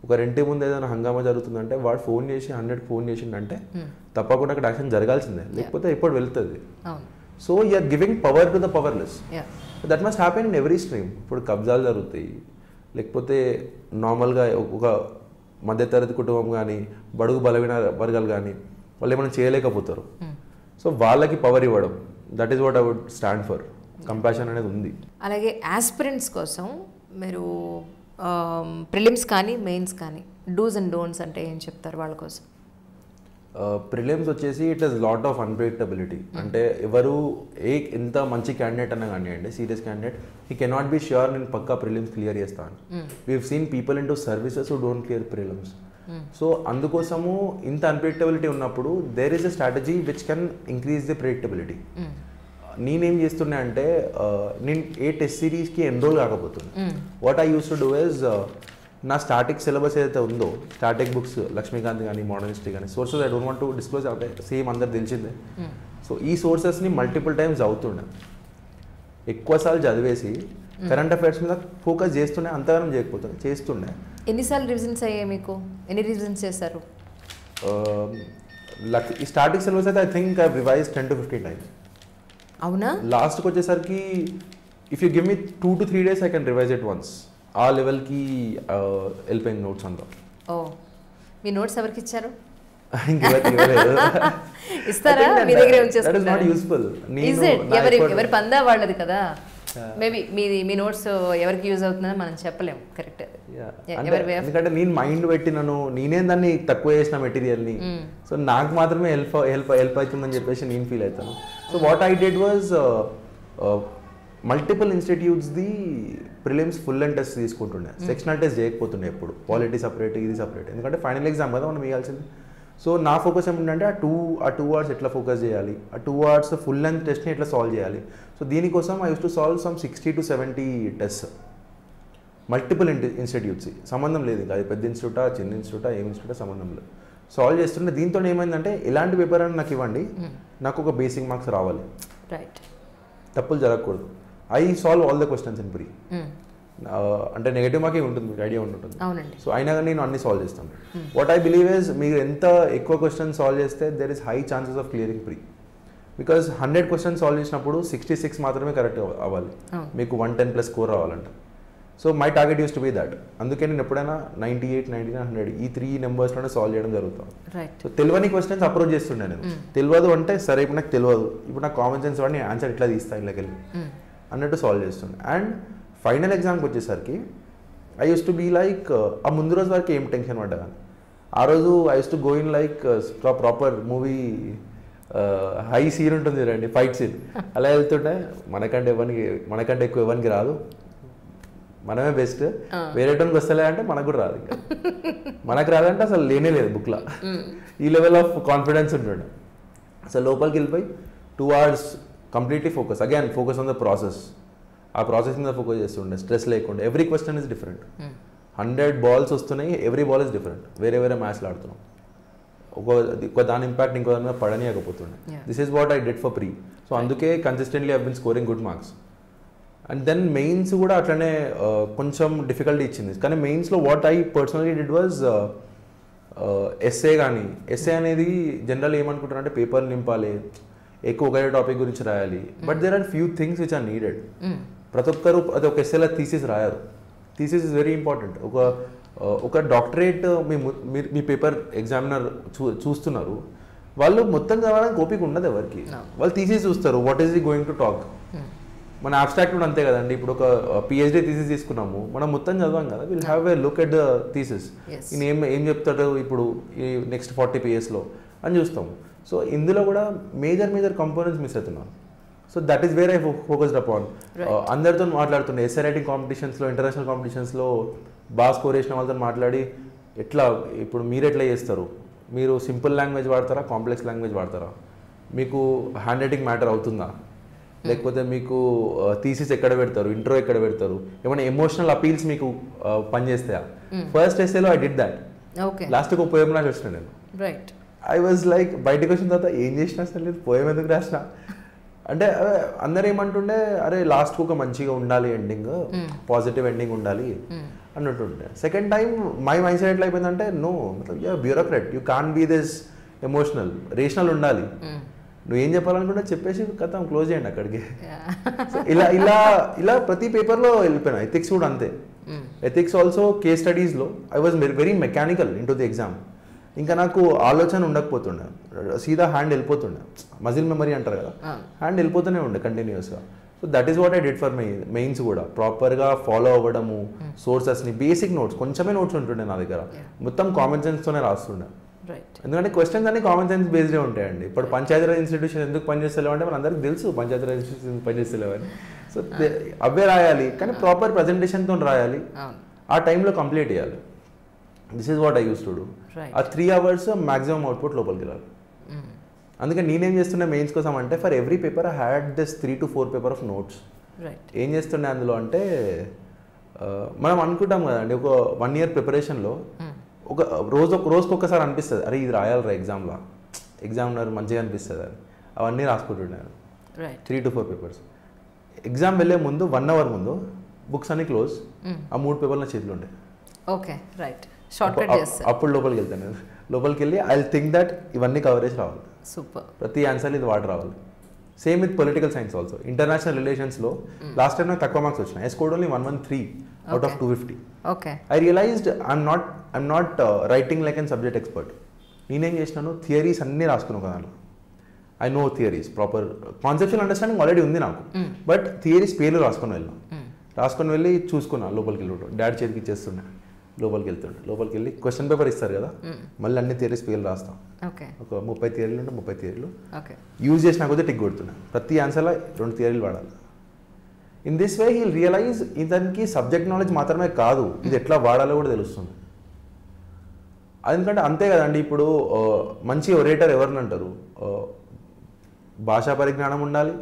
ఒక రెంటి ముందు ఏదైనా హంగామా జరుగుతుందంటే వాడు ఫోన్ చేసి 100 ఫోన్ చేసిండంటే తప్పకుండా అక్కడ యాక్షన్ జరగాల్సిందే, లేకపోతే ఎప్పుడు వెళ్తుంది. So you're giving power to the powerless. That must happen in every stream. ఇప్పుడు కబ్జాలు జరుగుతాయి, లేకపోతే నార్మల్గా ఒక మధ్యతరగతి కుటుంబం కానీ బడుగు బలమైన వర్గాలు కానీ వాళ్ళు ఏమైనా చేయలేకపోతారు. సో వాళ్ళకి పవర్ ఇవ్వడం, that is what I would stand for. Compassion అనేది ఉంది. అలాగే ఆస్పిరెంట్స్ కోసం మీరు ప్రిలిమ్స్ కానీ మెయిన్స్ కానీ డూస్ అండ్ డోంట్స్ అంటే ఏం చెప్తారు వాళ్ళ కోసం? ప్రిలిమ్స్ వచ్చేసి it is lot of unpredictability. అంటే ఎవరు ఎంత మంచి క్యాండిడేట్ అన్నా కానివ్వండి, serious candidate, he cannot be sure నేను పక్కా ప్రిలిమ్స్ క్లియర్ చేస్తాను. We have seen people in to services who don't clear prelims. So అందుకోసము ఇంత అన్ప్రెడిక్టబిలిటీ ఉన్నప్పుడు there is a strategy which can increase the predictability. నేనేం చేస్తున్నా అంటే నేను ఏ టెస్ట్ సిరీస్కి ఎన్రోల్ కాకపోతున్నా. What I use to do is నా స్టాటిక్ సిలబస్ ఏదైతే ఉందో, స్టాటిక్ బుక్స్ లక్ష్మీకాంత్ కానీ మోడర్న్ హిస్టరీ కానీ sources I don't want to disclose అవుతాయి, సేమ్ అందరు తెలిసిందే. సో ఈ సోర్సెస్ని మల్టిపుల్ టైమ్స్ చదువుతుండే, ఎక్కువసార్లు చదివేసి కరెంట్ అఫైర్స్ మీద ఫోకస్ చేస్తుండే, అంతగానం చేయకపోతుండే, చేస్తుండే. ఎన్నిసార్లు రివిజన్స్ అయ్యాయి మీకు? ఎన్ని రివిజన్స్ చేశారు? ఈ స్టాటిక్ సిలబస్ అయితే I think I revise 10 to 15 times. అవునా? లాస్ట్కి వచ్చేసరికి if you give me 2 to 3 days I can revise it once. ఆ లెవెల్కి వెళ్ళిపోయింది నోట్స్ అంతా. ఓ, మీ నోట్స్ ఎవరికి ఇచ్చారు? ఇస్తారా? మీ దగ్గరే ఉంచేసుకుంటారా? ఎవరి పందా వాళ్ళది కదా. మేబీ మీ నోట్స్ ఎవరికి యూజ్ అవుతుందని మనం చెప్పలేము. కరెక్ట్. ఎందుకంటే నేను మైండ్ పెట్టినాను, నేనే దాన్ని తక్కువ చేసిన మెటీరియల్ని, సో నాకు మాత్రమే హెల్ప్ అవుతుందని చెప్పేసి నేను ఫీల్ అవుతాను. So what I did was multiple institutes the prelims full and test తీసుకుంటుండే, సెక్షనల్ టెస్ట్ చేయకపోతుండే ఎప్పుడు. పాలిటీ సపరేట్, ఇది సపరేట్, ఎందుకంటే ఫైనల్ ఎగ్జామ్ కదా మనం వేయాల్సింది. సో నా ఫోకస్ ఏమిటంటే ఆ టూ అవర్స్ ఎట్లా ఫోకస్ చేయాలి, ఆ 2 hours ఫుల్ లెంత్ టెస్ట్ని ఎట్లా సాల్వ్ చేయాలి. సో దీనికోసం I use to solve some 60 to 70 test, multiple institutes, సంబంధం లేదు ఇంకా అది పెద్ద ఇన్స్టిట్యూటా చిన్న ఇన్స్టిట్యూటా ఏం ఇన్స్టిట్యూటా సంబంధం లేదు, సాల్వ్ చేస్తుంటే. దీంతో ఏమైందంటే ఎలాంటి పేపర్ అని నాకు ఇవ్వండి, నాకు ఒక బేసిక్ మార్క్స్ రావాలి, తప్పులు జరగకూడదు. I solve all the questions in pre. అంటే నెగటివ్ మార్కే ఉంటుంది, మీకు ఐడియా ఉంటుంది. సో అయినా కానీ నేను అన్ని సాల్వ్ చేస్తాను. వాట్ ఐ బిలీవ్ ఇస్ మీరు ఎంత ఎక్కువ క్వశ్చన్స్ సాల్వ్ చేస్తే there is high chances of clearing pre. Because 100 questions solve చేసినప్పుడు 66 మాత్రమే కరెక్ట్ అవ్వాలి, మీకు 110+ స్కోర్ రావాలంట. So my target use to be that. అందుకే నేను ఎప్పుడైనా 98, 99, 100 ఈ 3 నెంబర్స్లోనే సాల్వ్ చేయడం జరుగుతుంది. సో తెలియని క్వశ్చన్స్ అప్రోచ్ చేస్తుండే నేను. తెలియదు అంటే సరే ఇప్పుడు నాకు తెలియదు, ఇప్పుడు నాకు కామన్ సెన్స్ వాడిని ఆన్సర్ ఇట్లా తీస్తాను ఇలాగెళ్ళి. అన్నట్టు సాల్వ్ చేస్తుండే. అండ్ ఫైనల్ ఎగ్జామ్కి వచ్చేసరికి I use to be like ఆ ముందు రోజు వరకు ఏం టెన్షన్ పడ్డా కానీ ఆ రోజు I use to go in like proper movie high scene ఉంటుంది చూడండి, ఫైట్ సీన్, అలా వెళ్తుంటే మనకంటే ఎక్కువ ఎవరికి రాదు, మనమే బెస్ట్, వేరే టోన్కి వస్తలే అంటే మనకు కూడా రాదు, ఇంకా మనకు రాదంటే అసలు లేనే లేదు బుక్లో, ఈ లెవెల్ ఆఫ్ కాన్ఫిడెన్స్ ఉంటుండే. అసలు లోపలికి వెళ్ళిపోయి 2 hours completely focus, again focus on the process, ఆ ప్రాసెస్ మీద ఫోకస్ చేస్తుండే, స్ట్రెస్ లేకుండా. Every question is different, 100 balls వస్తున్నాయి, ఎవ్రీ బాల్ ఇస్ డిఫరెంట్, వేరే వేరే మ్యాచ్లు ఆడుతున్నాం, ఒక దాని ఇంపాక్ట్ ఇంకో దాని మీద పడనీయకపోతుండే. This is what I did for pre. So అందుకే consistently I been scoring good marks. And then mains కూడా అట్లనే కొంచెం డిఫికల్టీ ఇచ్చింది, కానీ మెయిన్స్లో what I personally did was SA. కానీ ఎస్ఏ అనేది జనరల్ ఏమనుకుంటారంటే పేపర్ నింపాలి, ఎక్కువ ఒకే టాపిక్ గురించి రాయాలి, but there are few things which are needed. ప్రతి ఒక్కరు అది ఒక ఎస్ఏలో థీసిస్ రాయారు. Thesis is very important. ఒక డాక్టరేట్ మీ పేపర్ ఎగ్జామినర్ చూస్తున్నారు, వాళ్ళు మొత్తం చదవడానికి ఓపిక ఉండదు ఎవరికి, వాళ్ళు థీసిస్ చూస్తారు, వాట్ ఈస్ ఈ గోయింగ్ టు టాక్. మన అబ్స్ట్రాక్ట్ కూడా అంతే కదండి, ఇప్పుడు ఒక పిహెచ్డీ థీసిస్ తీసుకున్నాము, మనం మొత్తం చదవం కదా, will have a look at the thesis, ఈయన ఏం చెప్తాడు ఇప్పుడు ఈ నెక్స్ట్ 40 pagesలో అని చూస్తాము. సో ఇందులో కూడా మేజర్ కంపోనెంట్స్ మిస్ అవుతున్నాను. So that is where I focused upon. అందరితో మాట్లాడుతుండే ఎస్ఏ రైటింగ్ కాంపిటీషన్స్లో, ఇంటర్నేషనల్ కాంపిటీషన్స్లో బాగా స్కోర్ చేసిన వాళ్ళతో మాట్లాడి, ఎట్లా ఇప్పుడు మీరు ఎట్లా చేస్తారు, మీరు సింపుల్ లాంగ్వేజ్ వాడతారా, కాంప్లెక్స్ లాంగ్వేజ్ వాడతారా, మీకు హ్యాండ్ రైటింగ్ మ్యాటర్ అవుతుందా, లేకపోతే మీకు థీసిస్ ఎక్కడ పెడతారు, ఇంట్రో ఎక్కడ పెడతారు, ఏమైనా ఎమోషనల్ అపీల్స్ మీకు పనిచేస్తాయా. ఫస్ట్ ఎస్ఏలో ఐ డిడ్ దాట్. లాస్ట్కి ఒక పోయం రాసి వచ్చిన నేను. ఐ వాజ్ లైక్ బయటకు వచ్చిన తర్వాత ఏం చేసినా అసలు లేదు, పోయం ఎందుకు రాసిన అంటే అందరు ఏమంటుండే, అరే లాస్ట్కి ఒక మంచిగా ఉండాలి, ఎండింగ్ పాజిటివ్ ఎండింగ్ ఉండాలి అన్నట్టుండే. Second time my mindset ఎట్లా అయిపోయిందంటే, no bureaucrat, you can be this emotional, rational ఉండాలి, నువ్వు ఏం చెప్పాలనుకుంటే చెప్పేసి కథం క్లోజ్ చేయండి అక్కడికి. ఇలా ప్రతి పేపర్లో వెళ్ళిపోయినా. ఎథిక్స్ కూడా అంతే. ఎథిక్స్ ఆల్సో కేస్ స్టడీస్లో I was very mechanical in to the exam. ఇంకా నాకు ఆలోచన ఉండకపోతుండే, సీదా హ్యాండ్ వెళ్ళిపోతుండే, మజిల్ మెమరీ అంటారు కదా, హ్యాండ్ వెళ్ళిపోతూనే ఉండే కంటిన్యూస్గా. So that is what I did for mains కూడా. ప్రాపర్గా ఫాలో అవ్వడము, సోర్సెస్ని, బేసిక్ నోట్స్, కొంచెమే నోట్స్ ఉంటుండే నా దగ్గర, మొత్తం కామన్ సెన్స్తోనే రాస్తుండే. ఎందుకంటే క్వశ్చన్స్ అన్ని కామన్ సెన్స్ బేస్డే ఉంటాయండి. ఇప్పుడు పంచాయతీరాజ్ ఇన్స్టిట్యూషన్ ఎందుకు పనిచేస్తలేవు అంటే మన అందరికి తెలుసు పంచాయతీరాజ్ ఇన్స్టిట్యూషన్ పనిచేస్తలేవు అని. సో అవే రాయాలి, కానీ ప్రాపర్ ప్రజెంటేషన్తో రాయాలి, ఆ టైంలో కంప్లీట్ చేయాలి. This is what I use to do. ఆ 3 hours మ్యాక్సిమం అవుట్పుట్ లోపలికి వెళ్ళాలి. అందుకే నేనేం చేస్తున్నా మెయిన్స్ కోసం అంటే, for every paper I had this 3 to 4 paper of notes. ఏం చేస్తుండే అందులో అంటే, మనం అనుకుంటాం కదండి, ఒక 1 year ప్రిపరేషన్లో ఒక రోజుకొకసారి అనిపిస్తుంది, అరే ఇది రాయాలరా ఎగ్జామ్లో, ఎగ్జామినర్ మంచిగా అనిపిస్తుంది అని, అవన్నీ రాసుకుంటున్నాను. 3 to 4 పేపర్స్. ఎగ్జామ్ వెళ్ళే ముందు 1 hour ముందు బుక్స్ అన్ని క్లోజ్, ఆ 3 పేపర్లు నా చేతిలో ఉంటాయి. అప్పుడు లోపలికి వెళ్తాను నేను. లోపలికి వెళ్ళి ఐ థింక్ దట్ ఇవన్నీ కవరేజ్ రావాలి, సూపర్, ప్రతి ఆన్సర్ ఇది వాటి రావాలి. Same with political science also. International రిలేషన్స్లో లాస్ట్ టైం నాకు తక్కువ మార్క్స్ వచ్చినాయి. I scored only 113 out of 250. I realized I'm not writing like an subject expert. నేనేం చేసినాను, థియరీస్ అన్నీ రాసుకున్నాను కదా, I know theories, proper conceptual understanding already ఉంది నాకు, బట్ థియరీస్ పేర్లు రాసుకొని వెళ్ళి చూసుకున్నా. లోపలికి వెళ్ళి డాడీ చేతికి ఇచ్చేస్తున్నా, లోపలికి వెళ్ళి క్వశ్చన్ పేపర్ ఇస్తారు కదా, మళ్ళీ అన్ని థియరీస్ పేర్లు రాస్తాం. ఒక 30 థియరీలు ఉంటే 30 థియరీలు యూజ్ చేసినా కొద్దీ టిక్ కొడుతున్నా. ప్రతి ఆన్సర్లో 2 థియరీలు వాడాలి. In this way he'll realize ఇతనికి సబ్జెక్ట్ నాలెడ్జ్ మాత్రమే కాదు, ఇది ఎట్లా వాడాలో కూడా తెలుస్తుంది. ఎందుకంటే అంతే కదండి, ఇప్పుడు మంచి ఒరేటర్ ఎవరిని అంటారు, భాషా పరిజ్ఞానం ఉండాలి,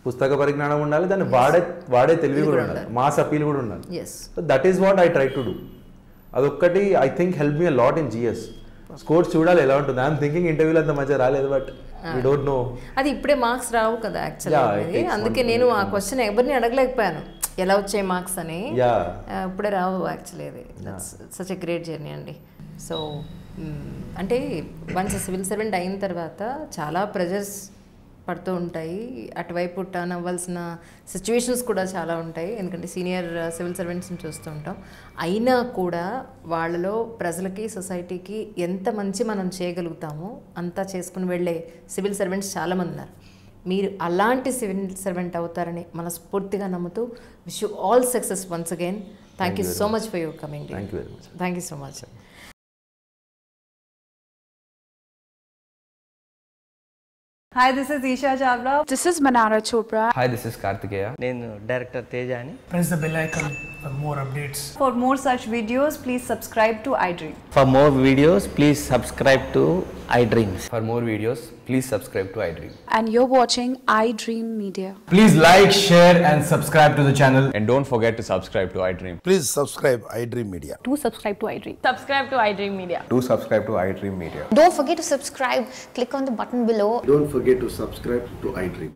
పుస్తక పరిజ్ఞానం ఉండాలి, దాన్ని వాడే తెలివి కూడా ఉండాలి, మాస్ అపీల్ కూడా ఉండాలి. So that is what I try to do. అదొక్కటి I think help me a lot in GS. Scores చూడాలి ఎలా ఉంటుంది. ఐఎమ్ థింకింగ్ ఇంటర్వ్యూలో అంత మంచిగా రాలేదు, బట్ we don't know. అది ఇప్పుడే మార్క్స్ రావు కదా యాక్చువల్లీ, అందుకే నేను ఆ క్వశ్చన్ ఎవరిని అడగలేకపోయాను ఎలా వచ్చాయి మార్క్స్ అని. ఇప్పుడే రావు యాక్చువల్లీ. అది సచ్ ఎ గ్రేట్ జర్నీ అండి. సో అంటే వన్స్ సివిల్ సర్వెంట్ అయిన తర్వాత చాలా ప్రెజర్స్ పడుతూ ఉంటాయి, అటువైపు టర్న్ అవ్వాల్సిన సిచ్యువేషన్స్ కూడా చాలా ఉంటాయి, ఎందుకంటే సీనియర్ సివిల్ సర్వెంట్స్ని చూస్తూ ఉంటాం. అయినా కూడా వాళ్ళలో ప్రజలకి, సొసైటీకి ఎంత మంచి మనం చేయగలుగుతామో అంతా చేసుకుని వెళ్ళే సివిల్ సర్వెంట్స్ చాలామంది ఉన్నారు. మీరు అలాంటి సివిల్ సర్వెంట్ అవుతారని మనస్ఫూర్తిగా నమ్ముతూ wish you all success once again. Thank you so much for your coming. Thank you very much. Thank you so much. Hi, this is Isha Chavla. This is Manara Chopra. Hi, this is Kartikeya. నేను director Teja అని. Press the bell icon for more updates. For more such videos, please subscribe to iDream. For more videos, please subscribe to iDreams. For more videos, please subscribe to iDream. And you're watching iDream Media. Please like, share and subscribe to the channel. And don't forget to subscribe to iDream. Please subscribe iDream Media. Do subscribe to iDream. Subscribe to iDream Media. Do subscribe to iDream Media. Don't forget to subscribe. Click on the button below. Don't forget to subscribe to iDream.